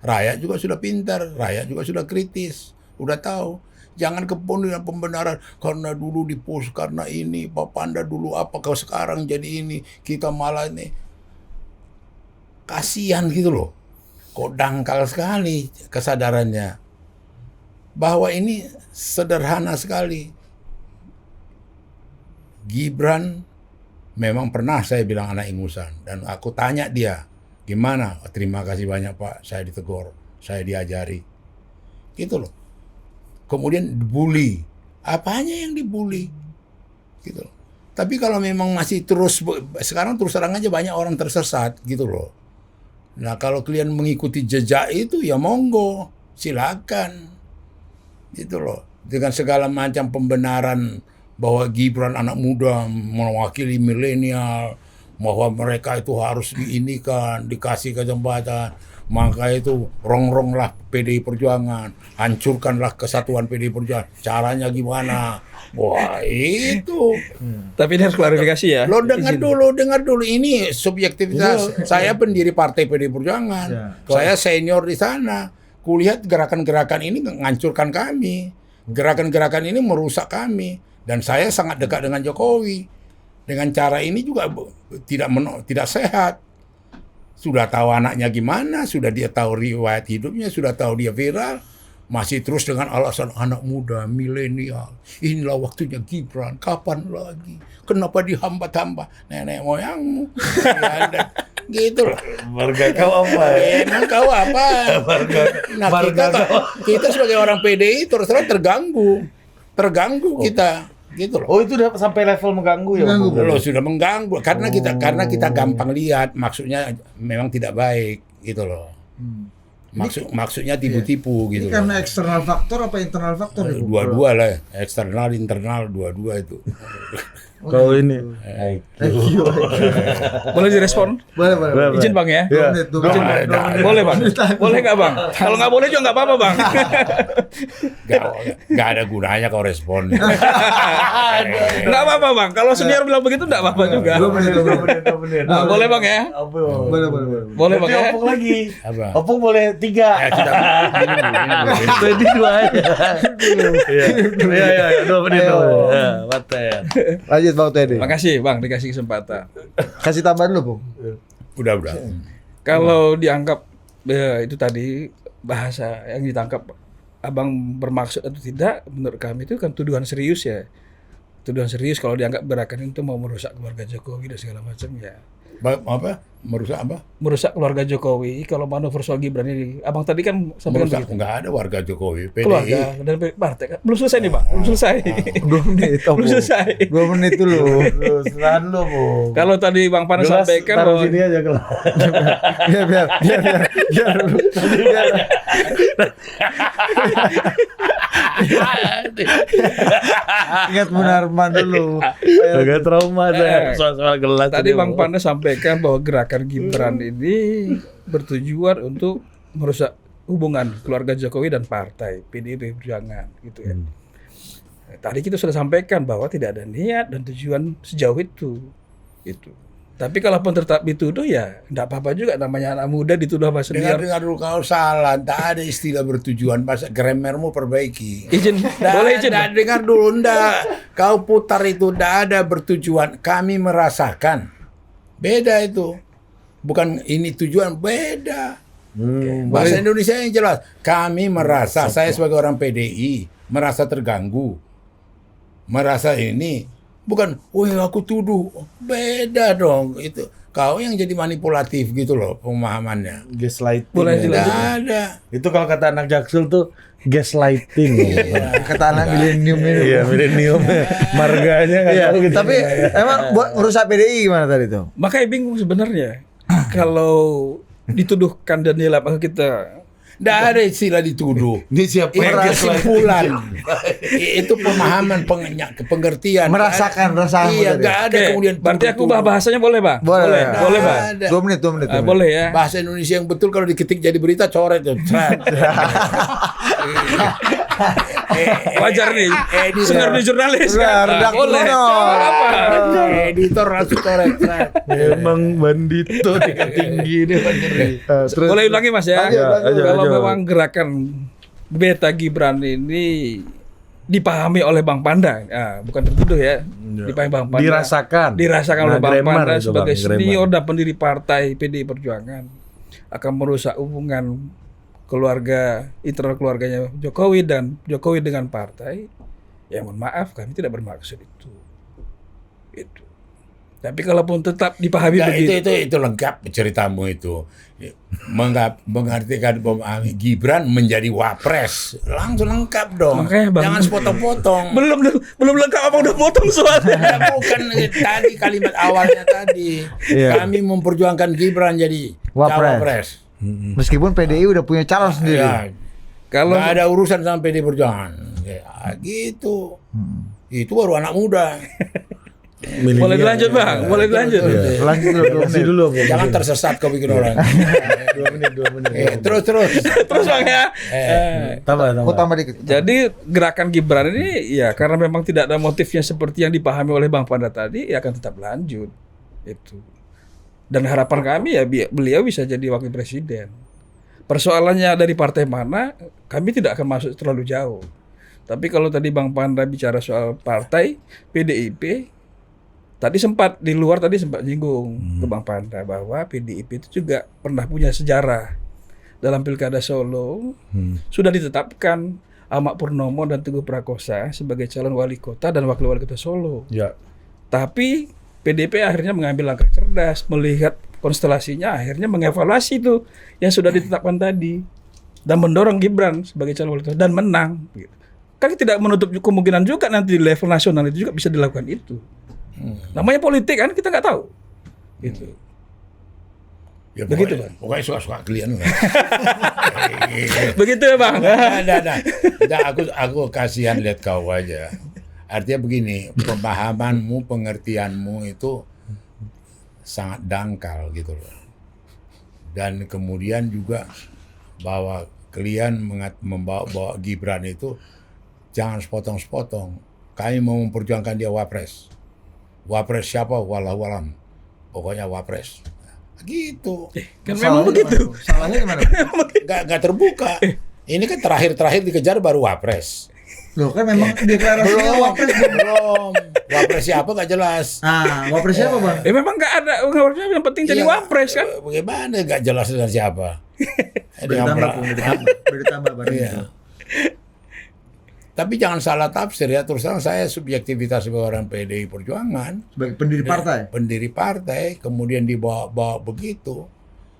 Rakyat juga sudah pintar, rakyat juga sudah kritis, udah tahu. Jangan kebun dengan pembenaran karena dulu dipus karena ini Pak Panda dulu apa kau sekarang jadi ini kita malah ini kasihan gitu loh. Kok dangkal sekali kesadarannya bahwa ini sederhana sekali. Gibran memang pernah saya bilang anak ingusan dan aku tanya dia gimana, terima kasih banyak Pak, saya ditegur, saya diajari gitu loh. Kemudian dibully, apanya yang dibully gitu loh. Tapi kalau memang masih terus sekarang terus terang aja banyak orang tersesat gitu loh. Nah kalau kalian mengikuti jejak itu ya monggo, silakan gitu loh. Dengan segala macam pembenaran bahwa Gibran anak muda mewakili milenial, bahwa mereka itu harus diinikan, dikasih kesempatan, maka itu rongronglah PDI Perjuangan, hancurkanlah kesatuan PDI Perjuangan. Caranya gimana? Wah itu. Tapi ini harus klarifikasi ya. Lo dengar dulu. Ini subjektivitas. Saya pendiri Partai PDI Perjuangan. Saya senior di sana. Kulihat gerakan-gerakan ini menghancurkan kami. Gerakan-gerakan ini merusak kami. Dan saya sangat dekat dengan Jokowi. Dengan cara ini juga tidak sehat. Sudah tahu anaknya gimana, sudah dia tahu riwayat hidupnya, sudah tahu dia viral. Masih terus dengan alasan anak muda, milenial. Inilah waktunya Gibran, kapan lagi? Kenapa dihambat-hambat? Nenek moyangmu. Gitu loh. Marga kau apa? Emang kau apa? Nah, kita sebagai orang PDI terus terang terganggu kita, gitu loh. Oh itu udah sampai level mengganggu ya? Loh sudah mengganggu karena kita gampang lihat, maksudnya memang tidak baik, gitu loh. Maksudnya tipu-tipu gitu Ini karena loh. eksternal faktor apa internal faktor? ya, Bu? Dua-dua lah, eksternal, internal, dua-dua itu. Kau ini. Boleh direspon? Boleh. Izin Bang ya? Dua menit. Boleh Bang? Boleh nggak Bang? Kalau nggak boleh juga nggak apa-apa Bang. Gak ada gunanya kau respon. Nggak apa-apa Bang. Kalau senior bilang begitu nggak apa-apa juga. 2 menit. Nah, boleh Bang ya? Boleh. Boleh Bang ya? Opung lagi. Apa? Opung boleh 3. Jadi 2 aja. Iya, 2 menit. Mantap. Lanjut Bang Teddy. Makasih Bang dikasih kesempatan. Kasih tambahan dulu, Bung. Udah. Kalau dianggap itu tadi bahasa yang ditangkap Abang bermaksud atau tidak, menurut kami itu kan tuduhan serius ya. Tuduhan serius kalau dianggap gerakan itu mau merusak keluarga Jokowi dan segala macam ya. Apa? Merusak apa? Merusak keluarga Jokowi kalau manuver soal Gibran ini. Abang tadi kan sampaikan Merusak begitu. nggak ada warga Jokowi. PDI. Keluarga dan partai kan. Belum selesai nih Bang, belum selesai. 2 menit. Belum selesai. 2 menit dulu. Serahan lo, Bu. Kalau tadi Bang Pana sampaikan taruh bahwa sini aja kelas. Biar. Ingat Munarman dulu. Agak trauma saya soal gelas. tadi Bang Panda sampaikan bahwa gerakan Gibran ini bertujuan untuk merusak hubungan keluarga Jokowi dan partai PDI Perjuangan gitu ya. Tadi kita sudah sampaikan bahwa tidak ada niat dan tujuan sejauh itu. Tapi kalaupun tetap dituduh ya enggak apa-apa juga, namanya anak muda dituduh apa sendiri. Dengar dulu, kalau salah, tak ada istilah bertujuan, masa grammarmu perbaiki. Izin, boleh izin. Dengar dulu, ndak. Kau putar itu, ndak ada bertujuan. Kami merasakan. Beda itu. Bukan ini tujuan, beda. Bahasa Indonesia yang jelas. Kami merasa, saya sebagai orang PDI, merasa terganggu. Merasa ini. Bukan, aku tuduh. Beda dong. Itu kau yang jadi manipulatif gitu loh pemahamannya. Gaslighting. Boleh ya. dilanjut. Nggak ada. Itu kalau kata anak Jaksel tuh gaslighting. Kata anak milenium ini. Iya, milenium. Marganya nggak tahu gitu. Tapi emang buat ngerusak PDI gimana tadi tuh? Makanya bingung sebenarnya. Kalau dituduhkan Daniel, apakah kita Nggak ada istilah dituduh. Ini siapa Itu yang kesimpulan. Itu pemahaman, pengertian. Merasakan Iya, tadi. nggak ada Oke, kemudian berarti aku tuduh-tuduh. bahasanya boleh, Bang? Boleh. Boleh, Bang. Ada. 2 menit. Boleh ya. Bahasa Indonesia yang betul kalau diketik jadi berita coret tuh. Wajar nih. Editor. Senior di jurnalis. Nah, kan? redaktur Boleh. no. Apa? Editor langsung coret. Emang bandito tingkat tinggi ini Boleh ulangi Mas ya. Lanjut, Kalau lanjut. memang gerakan Beta Gibran ini dipahami oleh Bang Panda, bukan tertuduh ya, dipahami Bang Panda, dirasakan oleh Bang Panda sebagai senior dan pendiri partai PDI Perjuangan akan merusak hubungan keluarga, internal keluarganya Jokowi dan Jokowi dengan partai. Ya mohon maaf, kami tidak bermaksud itu. Tapi kalaupun tetap dipahami Nah, begitu, itu lengkap ceritamu itu. Mengartikan Gibran menjadi wapres, langsung lengkap dong. Makanya, Bang. Jangan sepotong-potong. belum lengkap apa udah potong soalnya. Bukan tadi kalimat awalnya tadi. Iya. Kami memperjuangkan Gibran jadi Wapres. cawapres. Meskipun PDI udah punya calon sendiri. Ya, Kalau nggak ada urusan sama PD Perjuangan. Ya, gitu. Itu baru anak muda. boleh dilanjut Bang, boleh dilanjut. Lanjut dulu. Jangan tersesat kau bikin orang. 2 menit. Terus. Terus Bang ya. Aku tambah dikit. Jadi gerakan Gibran ini ya karena memang tidak ada motifnya seperti yang dipahami oleh Bang Panda tadi, ya akan tetap lanjut. Itu. Dan harapan kami ya beliau bisa jadi wakil presiden. Persoalannya dari partai mana, kami tidak akan masuk terlalu jauh. Tapi kalau tadi Bang Panda bicara soal partai PDIP, tadi sempat di luar nyinggung ke Bang Panda bahwa PDIP itu juga pernah punya sejarah. Dalam Pilkada Solo sudah ditetapkan Ahmad Purnomo dan Teguh Prakosa sebagai calon wali kota dan wakil wali kota Solo. Ya. Tapi PDIP akhirnya mengambil langkah cerdas, melihat konstelasinya, akhirnya mengevaluasi itu yang sudah ditetapkan tadi dan mendorong Gibran sebagai calon wali kota dan menang. Kan tidak menutup kemungkinan juga nanti di level nasional itu juga bisa dilakukan itu. Namanya politik kan, kita nggak tahu. Gitu. Ya, Begitu, Bang. Pokoknya suka-suka kalian. Begitu ya Bang. Aku kasihan lihat kau aja. Artinya begini, pemahamanmu, pengertianmu itu sangat dangkal gitu loh. Dan kemudian juga bahwa kalian membawa Gibran itu jangan sepotong-sepotong. Kami mau memperjuangkan dia wapres. Wapres siapa? Wallahualam. Pokoknya wapres. Gitu. Kan memang begitu. Salahnya gimana? Gak terbuka. Ini kan terakhir dikejar baru wapres. Loh kan memang deklarasinya wapres Belum. Wapres siapa gak jelas. Wapres siapa Bang? Memang nggak ada, yang penting jadi Iya. wapres kan. Bagaimana gak jelas dengan siapa? Ditambah bareng Iya. itu. Tapi jangan salah tafsir ya. Terus terang saya subjektivitas sebagai orang PDI Perjuangan. Sebagai pendiri partai. Pendiri partai. Kemudian dibawa begitu.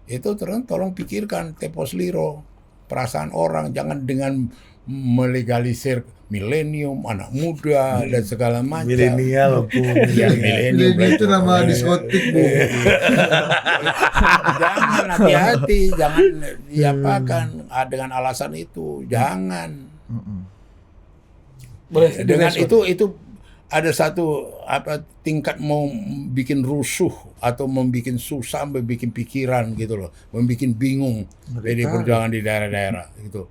Itu terus tolong pikirkan Tepos Liro. Perasaan orang. Jangan dengan melegalisir milenium, anak muda, dan segala macam. Milenial, Ya, milenium. Itu nama diskotik Bu. Jangan, hati-hati. Jangan diapakan dengan alasan itu. Jangan. Boleh Dengan itu ada satu tingkat mau bikin rusuh atau membuat susah, membuat pikiran gitu loh, membuat bingung PD Perjuangan di daerah-daerah gitu.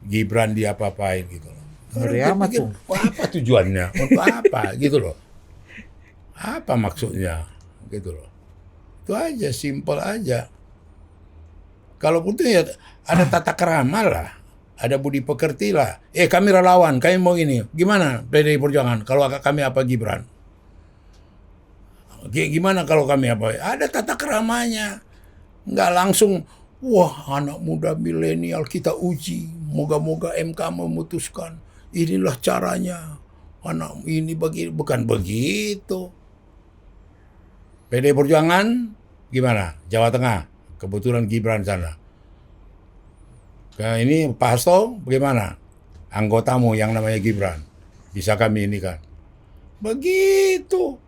Gibran diapa-apain gitu loh. Ngeri Orang amat berpikir, tuh. apa tujuannya? Untuk apa gitu loh? Apa maksudnya? gitu loh. Itu aja, simpel aja. Kalau itu ya ada tata krama lah, ada budi pekerti lah. Kami relawan, kami mau ini. Gimana PDI Perjuangan? Kalau kami apa Gibran? Gimana kalau kami apa? Ada tata keramanya. Nggak langsung, wah anak muda milenial kita uji. Moga-moga MK memutuskan. Inilah caranya. Anak ini bukan begitu. PDI Perjuangan gimana? Jawa Tengah. Kebetulan Gibran sana. Ini Pak Hasto bagaimana? Anggotamu yang namanya Gibran. Bisa kami ini kan. Begitu.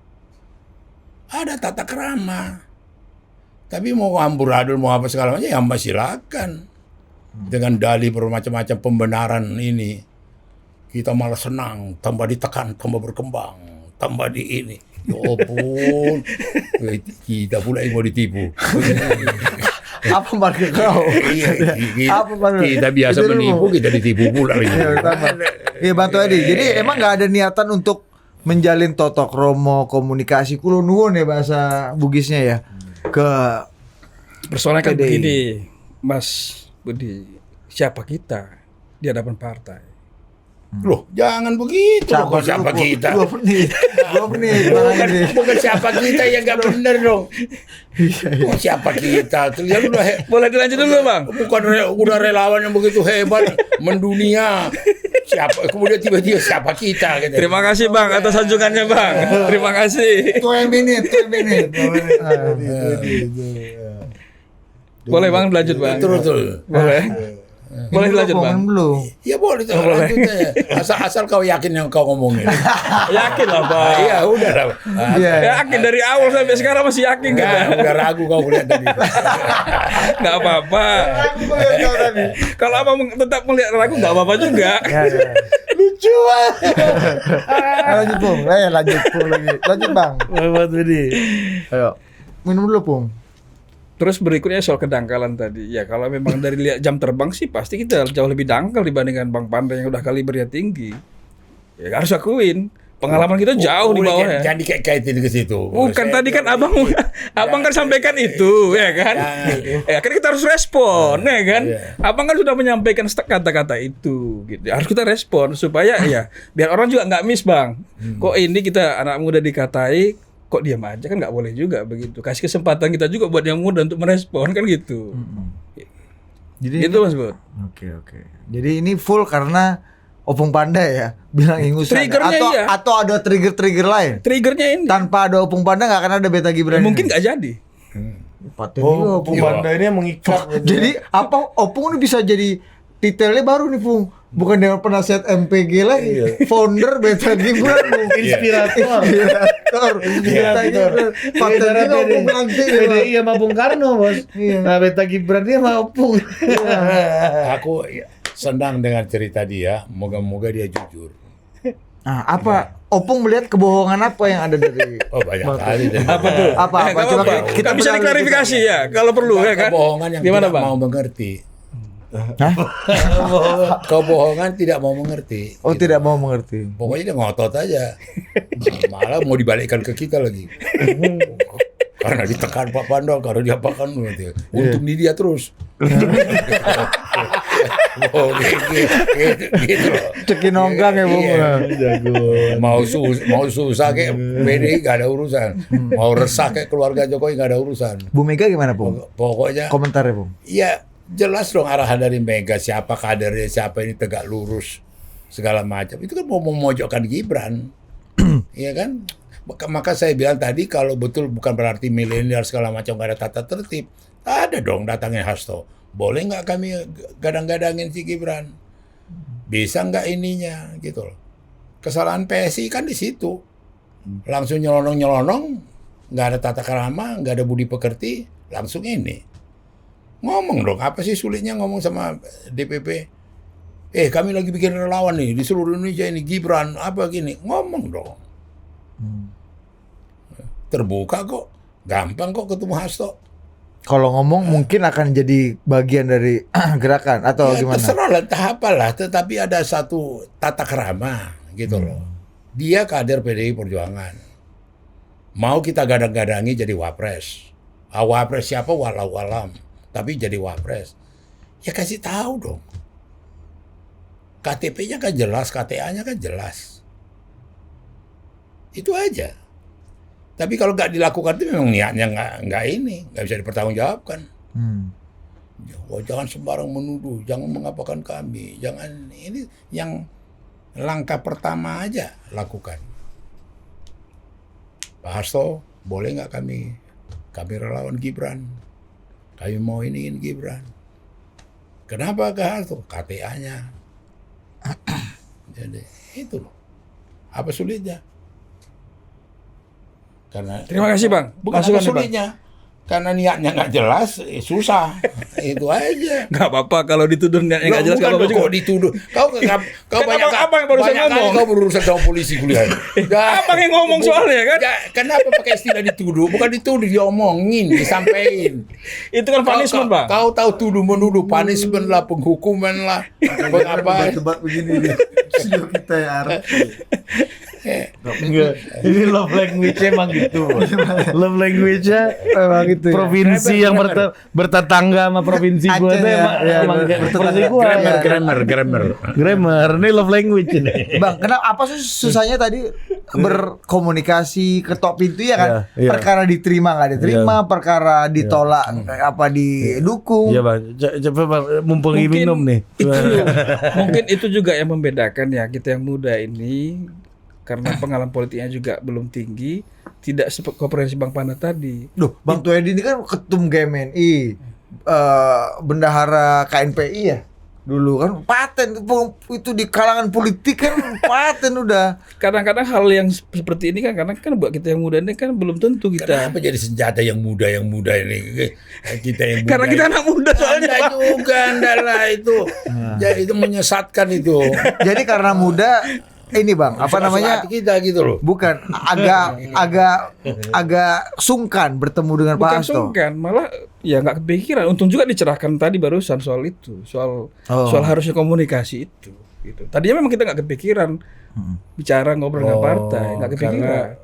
Ada tata krama. Tapi mau amburadul, mau apa segala macam, ya mbak silakan. Dengan dalih bermacam-macam pembenaran ini. Kita malah senang, tambah ditekan, tambah berkembang, tambah di ini. Ya ampun, kita pula yang mau ditipu. Apa marga kau? Kita biasa menipu, kita ditipu pula. Iya bantu Edi. Jadi emang nggak ada niatan untuk menjalin totok romo komunikasi kulo nuwun ya bahasa Bugisnya ya ke Persoalannya kan PDI. begini, Mas Budi, siapa kita di hadapan partai? Loh, jangan begitu. Loh, siapa kita? 2 menit. 2 menit. Bukan siapa kita yang nggak benar dong. Oh, siapa kita? Terlihat udah Boleh dilanjut dulu, Bang? bukan udah relawan yang begitu hebat mendunia. Siapa? Kemudian tiba-tiba siapa kita? Gitu. Terima kasih, Bang, atas sanjungannya, Bang. Terima kasih. 2 menit. 2 menit. Boleh, Bang, lanjut, Bang. Terus. Boleh. Boleh dilanjut, Bang. Belum. Ya boleh, lanjut aja. Asal kau yakin yang kau ngomongin. Yakin lah, Bang. Iya, udah lah. Yakin dari awal sampai sekarang masih yakin kita. Udah ragu kau lihat tadi. Nggak apa-apa. Kalau abang tetap melihat ragu nggak apa-apa juga. Lucu lanjut Pung. Lanjut Pung lagi. Lanjut Bang. Lewat tadi. Ayo. Minum dulu Pung. Terus berikutnya soal kedangkalan tadi. Ya kalau memang dari lihat jam terbang sih pasti kita jauh lebih dangkal dibandingkan Bang Pandai yang udah kalibernya tinggi. Ya harus akuin. Pengalaman kita jauh di bawahnya. Jangan dikait-kaitin ke situ. Bukan tadi kan abang kan sampaikan itu, ya kan? Ya kan kita harus respon, ya kan? Abang kan sudah menyampaikan kata-kata itu, gitu. Harus kita respon supaya ya biar orang juga nggak miss, Bang. Kok ini kita anak muda dikatai, kok diam aja, kan nggak boleh juga begitu. Kasih kesempatan kita juga buat yang muda untuk merespon, kan gitu. Jadi Gitu, Mas Bud. Oke. Jadi ini full karena Opung Pandai ya bilang ingusan. Triggernya atau iya. atau ada trigger lain. Triggernya ini Tanpa ada Opung Pandai nggak akan ada Beta Gibran. mungkin nggak jadi. Oh, Pumanda ini yang mengikat. Jadi apa Opung ini bisa jadi titelnya baru nih Pung. Bukan dengan penasihat MPG lagi, founder Beta Gibran, Inspirator. Beta Gibran. Patennya Opung nanti. PDI sama Bung Karno, Bos. Nah, Beta Gibran dia sama Opung. Aku senang dengan cerita dia. Moga-moga dia jujur. Nah, apa Opung melihat kebohongan apa yang ada dari Oh, banyak kali. Apa tuh? apa nggak coba apa-apa. kita Bisa diklarifikasi ya kalau perlu ya kan. Kebohongan yang Gimana, tidak Bang? mau mengerti. Kebohongan tidak mau mengerti. Oh, tidak mau mengerti. Pokoknya dia ngotot aja. Malah mau dibalikkan ke kita lagi. Karena ditekan Pak Pando, karena diapakan gitu. Untung di dia terus. Oh, gitu loh. Cekin nongkrong ya, Bung. Iya. Mau susah kayak PDI gak ada urusan. Mau resah kayak keluarga Jokowi gak ada urusan. Bu Mega gimana, Bung? Pokoknya Komentarnya, Bung. ya jelas dong arahan dari Mega, siapa kadernya, siapa ini tegak lurus segala macam. Itu kan mau memojokkan Gibran. Iya kan? Maka saya bilang tadi kalau betul bukan berarti milenial segala macam gak ada tata tertib. Ada dong datangnya Hasto. Boleh nggak kami gadang-gadangin si Gibran? Bisa nggak ininya gitu loh. Kesalahan PSI kan di situ. Langsung nyelonong-nyelonong, nggak ada tata krama, nggak ada budi pekerti, langsung ini. Ngomong dong, apa sih sulitnya ngomong sama DPP? Kami lagi bikin relawan nih di seluruh Indonesia ini, Gibran apa gini, ngomong dong. Terbuka kok, gampang kok ketemu Hasto. Kalau ngomong mungkin akan jadi bagian dari gerakan atau Ya, gimana? terserah lah, entah apalah, tetapi ada satu tata krama gitu loh. Dia kader PDI Perjuangan. Mau kita gadang-gadangi jadi wapres. Wapres siapa walau alam, tapi jadi wapres. Ya kasih tahu dong. KTP-nya kan jelas, KTA-nya kan jelas. Itu aja. Tapi kalau nggak dilakukan itu memang niatnya nggak bisa dipertanggungjawabkan. Jangan sembarang menuduh, jangan mengapakan kami, jangan ini yang langkah pertama aja lakukan. Pak Hasto, boleh nggak kami relawan Gibran, kami mau iniin Gibran. Kenapa Kak Hasto? KTA-nya. Jadi itu loh. Apa sulitnya? Karena Terima kasih Bang. bukan Masukan apa nih, Bang. sulitnya. Karena niatnya nggak jelas, susah. Itu aja. Nggak apa-apa kalau dituduh niatnya nggak jelas, nggak Bukan apa-apa juga. kok dituduh. Kau Kan banyak abang yang barusan banyak kali ngomong. kau berurusan sama polisi kuliah. Abang yang ngomong soalnya kan. Kenapa pakai istilah dituduh? Bukan dituduh, diomongin, disampaikan. Itu kan punishment Bang. Kau tahu tuduh menuduh, punishment lah, penghukuman lah, apa? Debat begini nih. Studio kita ya Arab. Enggak. Ini love language emang gitu. Love language-nya Memang itu. provinsi yang bertetangga sama provinsi gua Aceh tuh ya, emang ya, kayak provinsi gua. Grammar. Ini love language ini. Bang, kenapa apa susahnya tadi berkomunikasi ketok pintu ya kan? Iya, iya. Perkara diterima nggak diterima, perkara ditolak apa didukung. Iya Bang, coba Bang, mumpung lagi minum nih. Mungkin itu juga yang membedakan ya kita yang muda ini, karena pengalaman politiknya juga belum tinggi, tidak sekomprehensif Bang Panda tadi. Duh, Bang Tuedi ini kan ketum GMNI, bendahara KNPI ya. Dulu kan paten itu di kalangan politik kan paten udah. Kadang-kadang hal yang seperti ini kan, karena kan buat kita yang muda ini kan belum tentu kita. Kenapa jadi senjata yang muda ini? Kita yang muda. Karena kita anak muda soalnya. Anda juga, Anda lah itu. Jadi itu menyesatkan itu. Jadi karena muda ini Bang, apa namanya? Hati kita gitu loh. Bukan agak sungkan bertemu dengan Pak Bukan Hasto. sungkan, malah ya nggak kepikiran. Untung juga dicerahkan tadi barusan soal itu, soal harusnya komunikasi itu. Gitu. Tadinya memang kita nggak kepikiran bicara ngobrol dengan partai, nggak kepikiran. Karena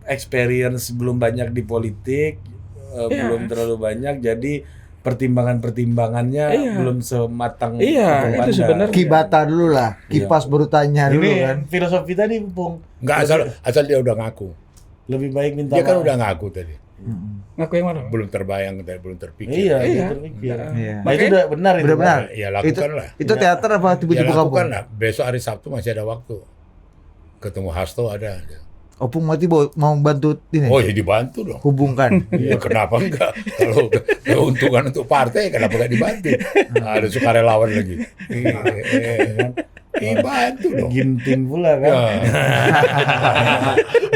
experience belum banyak di politik, belum terlalu banyak, jadi pertimbangannya belum sematang Iya, Bang itu Panda. sebenarnya. Kibata dulu lah, kipas baru tanya dulu Ini kan. filosofi tadi, Bung. Enggak asal dia udah ngaku. Lebih baik minta Dia kan maaf. udah ngaku tadi. Ngaku yang mana? Belum terbayang tadi, belum terpikir. Iya, Iya. dia terpikir. Iya. Nah, itu udah benar itu. Udah Bang. benar. Ya lakukanlah. Itu teater apa Ya tiba-tiba kamu? lakukan lah. Besok hari Sabtu masih ada waktu. Ketemu Hasto ada. Opung mati mau bantu ini. Oh ya dibantu dong. Hubungkan. Ya, kenapa enggak? Kalau keuntungan untuk partai, kenapa enggak dibantu? Ada sukarelawan lagi. Dibantu dong. Ginting pula kan. Ya.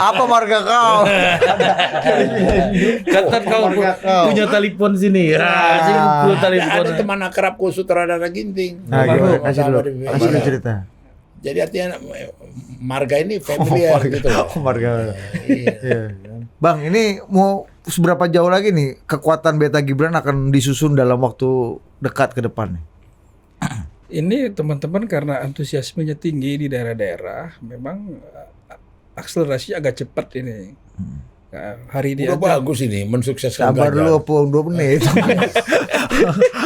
Apa marga kau? Kata kau Marga kau. punya telepon sini. Ah. Sini punya telepon. Ada teman akrabku sutradara Ginting. Nah, gimana? Kasih dulu. Sama Kasih dulu di- cerita. Jadi artinya marga ini familiar gitu loh. Marga. Iya. Iya. Bang, ini mau seberapa jauh lagi nih kekuatan Beta Gibran akan disusun dalam waktu dekat ke depan nih? Ini teman-teman karena antusiasmenya tinggi di daerah-daerah, memang akselerasi agak cepat ini. Nah, hari ini Udah aja bagus ini mensukseskan Sabar dulu Ganjar. Opung 2 menit.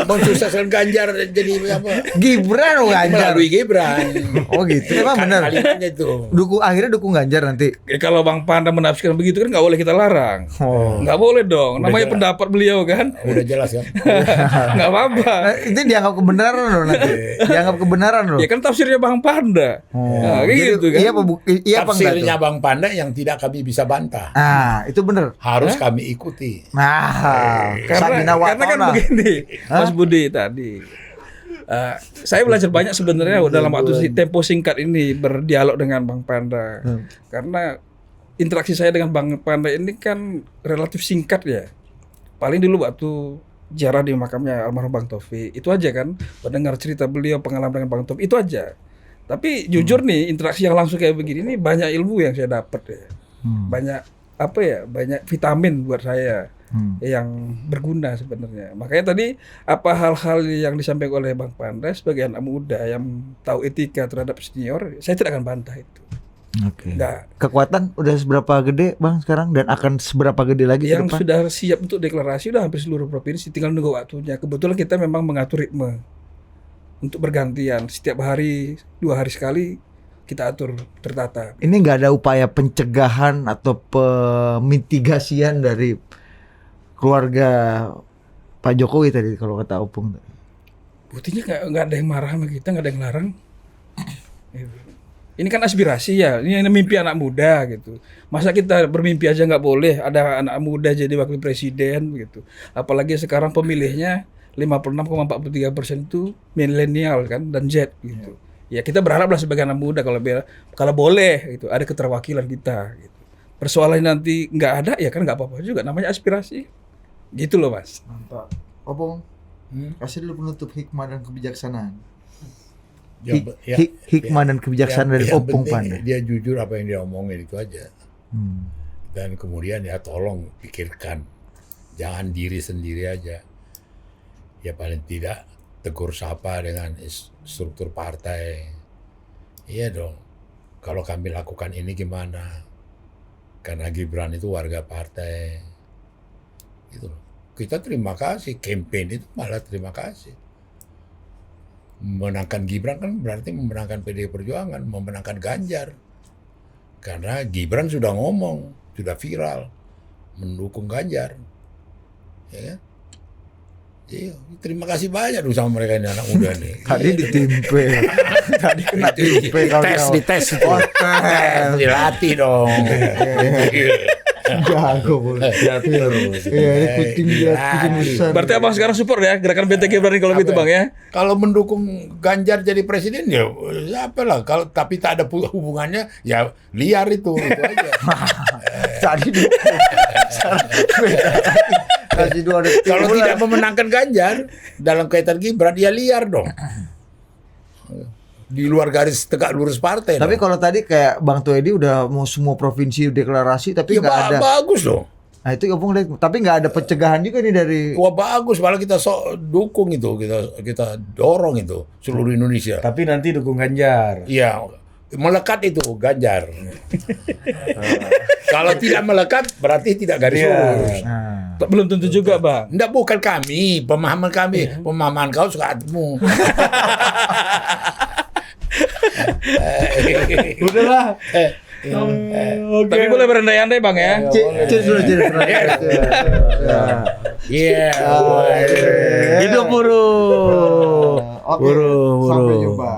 Mensukseskan Ganjar jadi apa? Gibran Ganjar. Melalui Gibran. Oh gitu. Emang benar. Kalimatnya itu. Akhirnya dukung Ganjar nanti. kalau Bang Panda menafsirkan begitu kan nggak boleh kita larang. Oh. Nggak boleh dong. Namanya jelas. pendapat beliau kan. Udah jelas kan? Nggak apa-apa. Nah, itu dianggap kebenaran loh nanti. Dianggap kebenaran loh. Ya kan tafsirnya Bang Panda. Nah, kayak Jadi, gitu kan. Iya apa iya apa enggak Tafsirnya tuh? Bang Panda yang tidak kami bisa bantah. Ah, itu bener. Harus kami ikuti. Nah, Karena kan begini, Mas Budi tadi. Saya belajar banyak sebenarnya dalam waktu tempo singkat ini berdialog dengan Bang Panda. Karena interaksi saya dengan Bang Panda ini kan relatif singkat ya. Paling dulu waktu ziarah di makamnya almarhum Bang Taufik. Itu aja kan, mendengar cerita beliau, pengalaman dengan Bang Taufik, itu aja. Tapi jujur nih, interaksi yang langsung kayak begini ini banyak ilmu yang saya dapat ya. Banyak vitamin buat saya yang berguna sebenarnya. Makanya tadi apa hal-hal yang disampaikan oleh Bang Panda sebagai anak muda yang tahu etika terhadap senior, saya tidak akan bantah itu. Oke. Nggak. Kekuatan udah seberapa gede Bang sekarang dan akan seberapa gede lagi ke Yang depan? sudah siap untuk deklarasi udah hampir seluruh provinsi, tinggal nunggu waktunya. Kebetulan kita memang mengatur ritme untuk bergantian, setiap hari 2 hari sekali kita atur tertata. Ini nggak ada upaya pencegahan atau pemitigasian dari keluarga Pak Jokowi tadi kalau kata Opung. Buktinya nggak ada yang marah sama kita, nggak ada yang larang. Gitu. Ini kan aspirasi ya, ini mimpi anak muda gitu. Masa kita bermimpi aja nggak boleh, ada anak muda jadi wakil presiden gitu. Apalagi sekarang pemilihnya 56,43% itu milenial kan dan Z gitu. Ya kita berharaplah sebagai anak muda kalau boleh gitu, ada keterwakilan kita gitu. Persoalannya nanti nggak ada ya kan nggak apa-apa juga, namanya aspirasi. Gitu loh Mas. Mantap. Opung, kasih dulu penutup hikmah dan kebijaksanaan. Hikmah dan kebijaksanaan dari yang Opung penting Panda. dia jujur apa yang dia omongin itu aja. Dan kemudian ya tolong pikirkan, jangan diri sendiri aja. Ya paling tidak tegur sapa dengan struktur partai. Iya dong, kalau kami lakukan ini gimana? Karena Gibran itu warga partai. Gitu loh. Kita terima kasih, campaign itu malah terima kasih. Memenangkan Gibran kan berarti memenangkan PDI Perjuangan, memenangkan Ganjar. Karena Gibran sudah ngomong, sudah viral, mendukung Ganjar. Ya kan? Iya, terima kasih banyak dulu sama mereka ini anak muda nih. Tadi ditimpe. Tadi kena timpe Dites itu. Dilatih dong. Jago boleh. Iya, ini kucing besar. Berarti abang sekarang support ya gerakan BTG berani kalau gitu bang ya? Kalau mendukung Ganjar jadi presiden ya siapa lah. Kalau tapi tak ada hubungannya ya liar itu aja. Tadi dukung. Kasih 2 detik. Kalau tidak memenangkan Ganjar dalam kaitan Gibran ya liar dong. Di luar garis tegak lurus partai. Tapi dong. kalau tadi kayak Bang Tuedi udah mau semua provinsi deklarasi tapi ya nggak ada. bagus dong. Nah itu Opung lihat. Tapi nggak ada pencegahan juga nih dari. Wah bagus, malah kita dukung itu, kita dorong itu seluruh Indonesia. Tapi nanti dukung Ganjar. Iya, melekat itu Ganjar. Kalau tidak melekat berarti tidak garis lurus. Nah. Belum tentu juga bang. Enggak, bukan kami, pemahaman kami, pemahaman kau suka hatimu. Udahlah. Tapi boleh berandai-andai bang ya. Cheers dulu, cheers. Iya. Hidup buruh. Oke, sampai jumpa.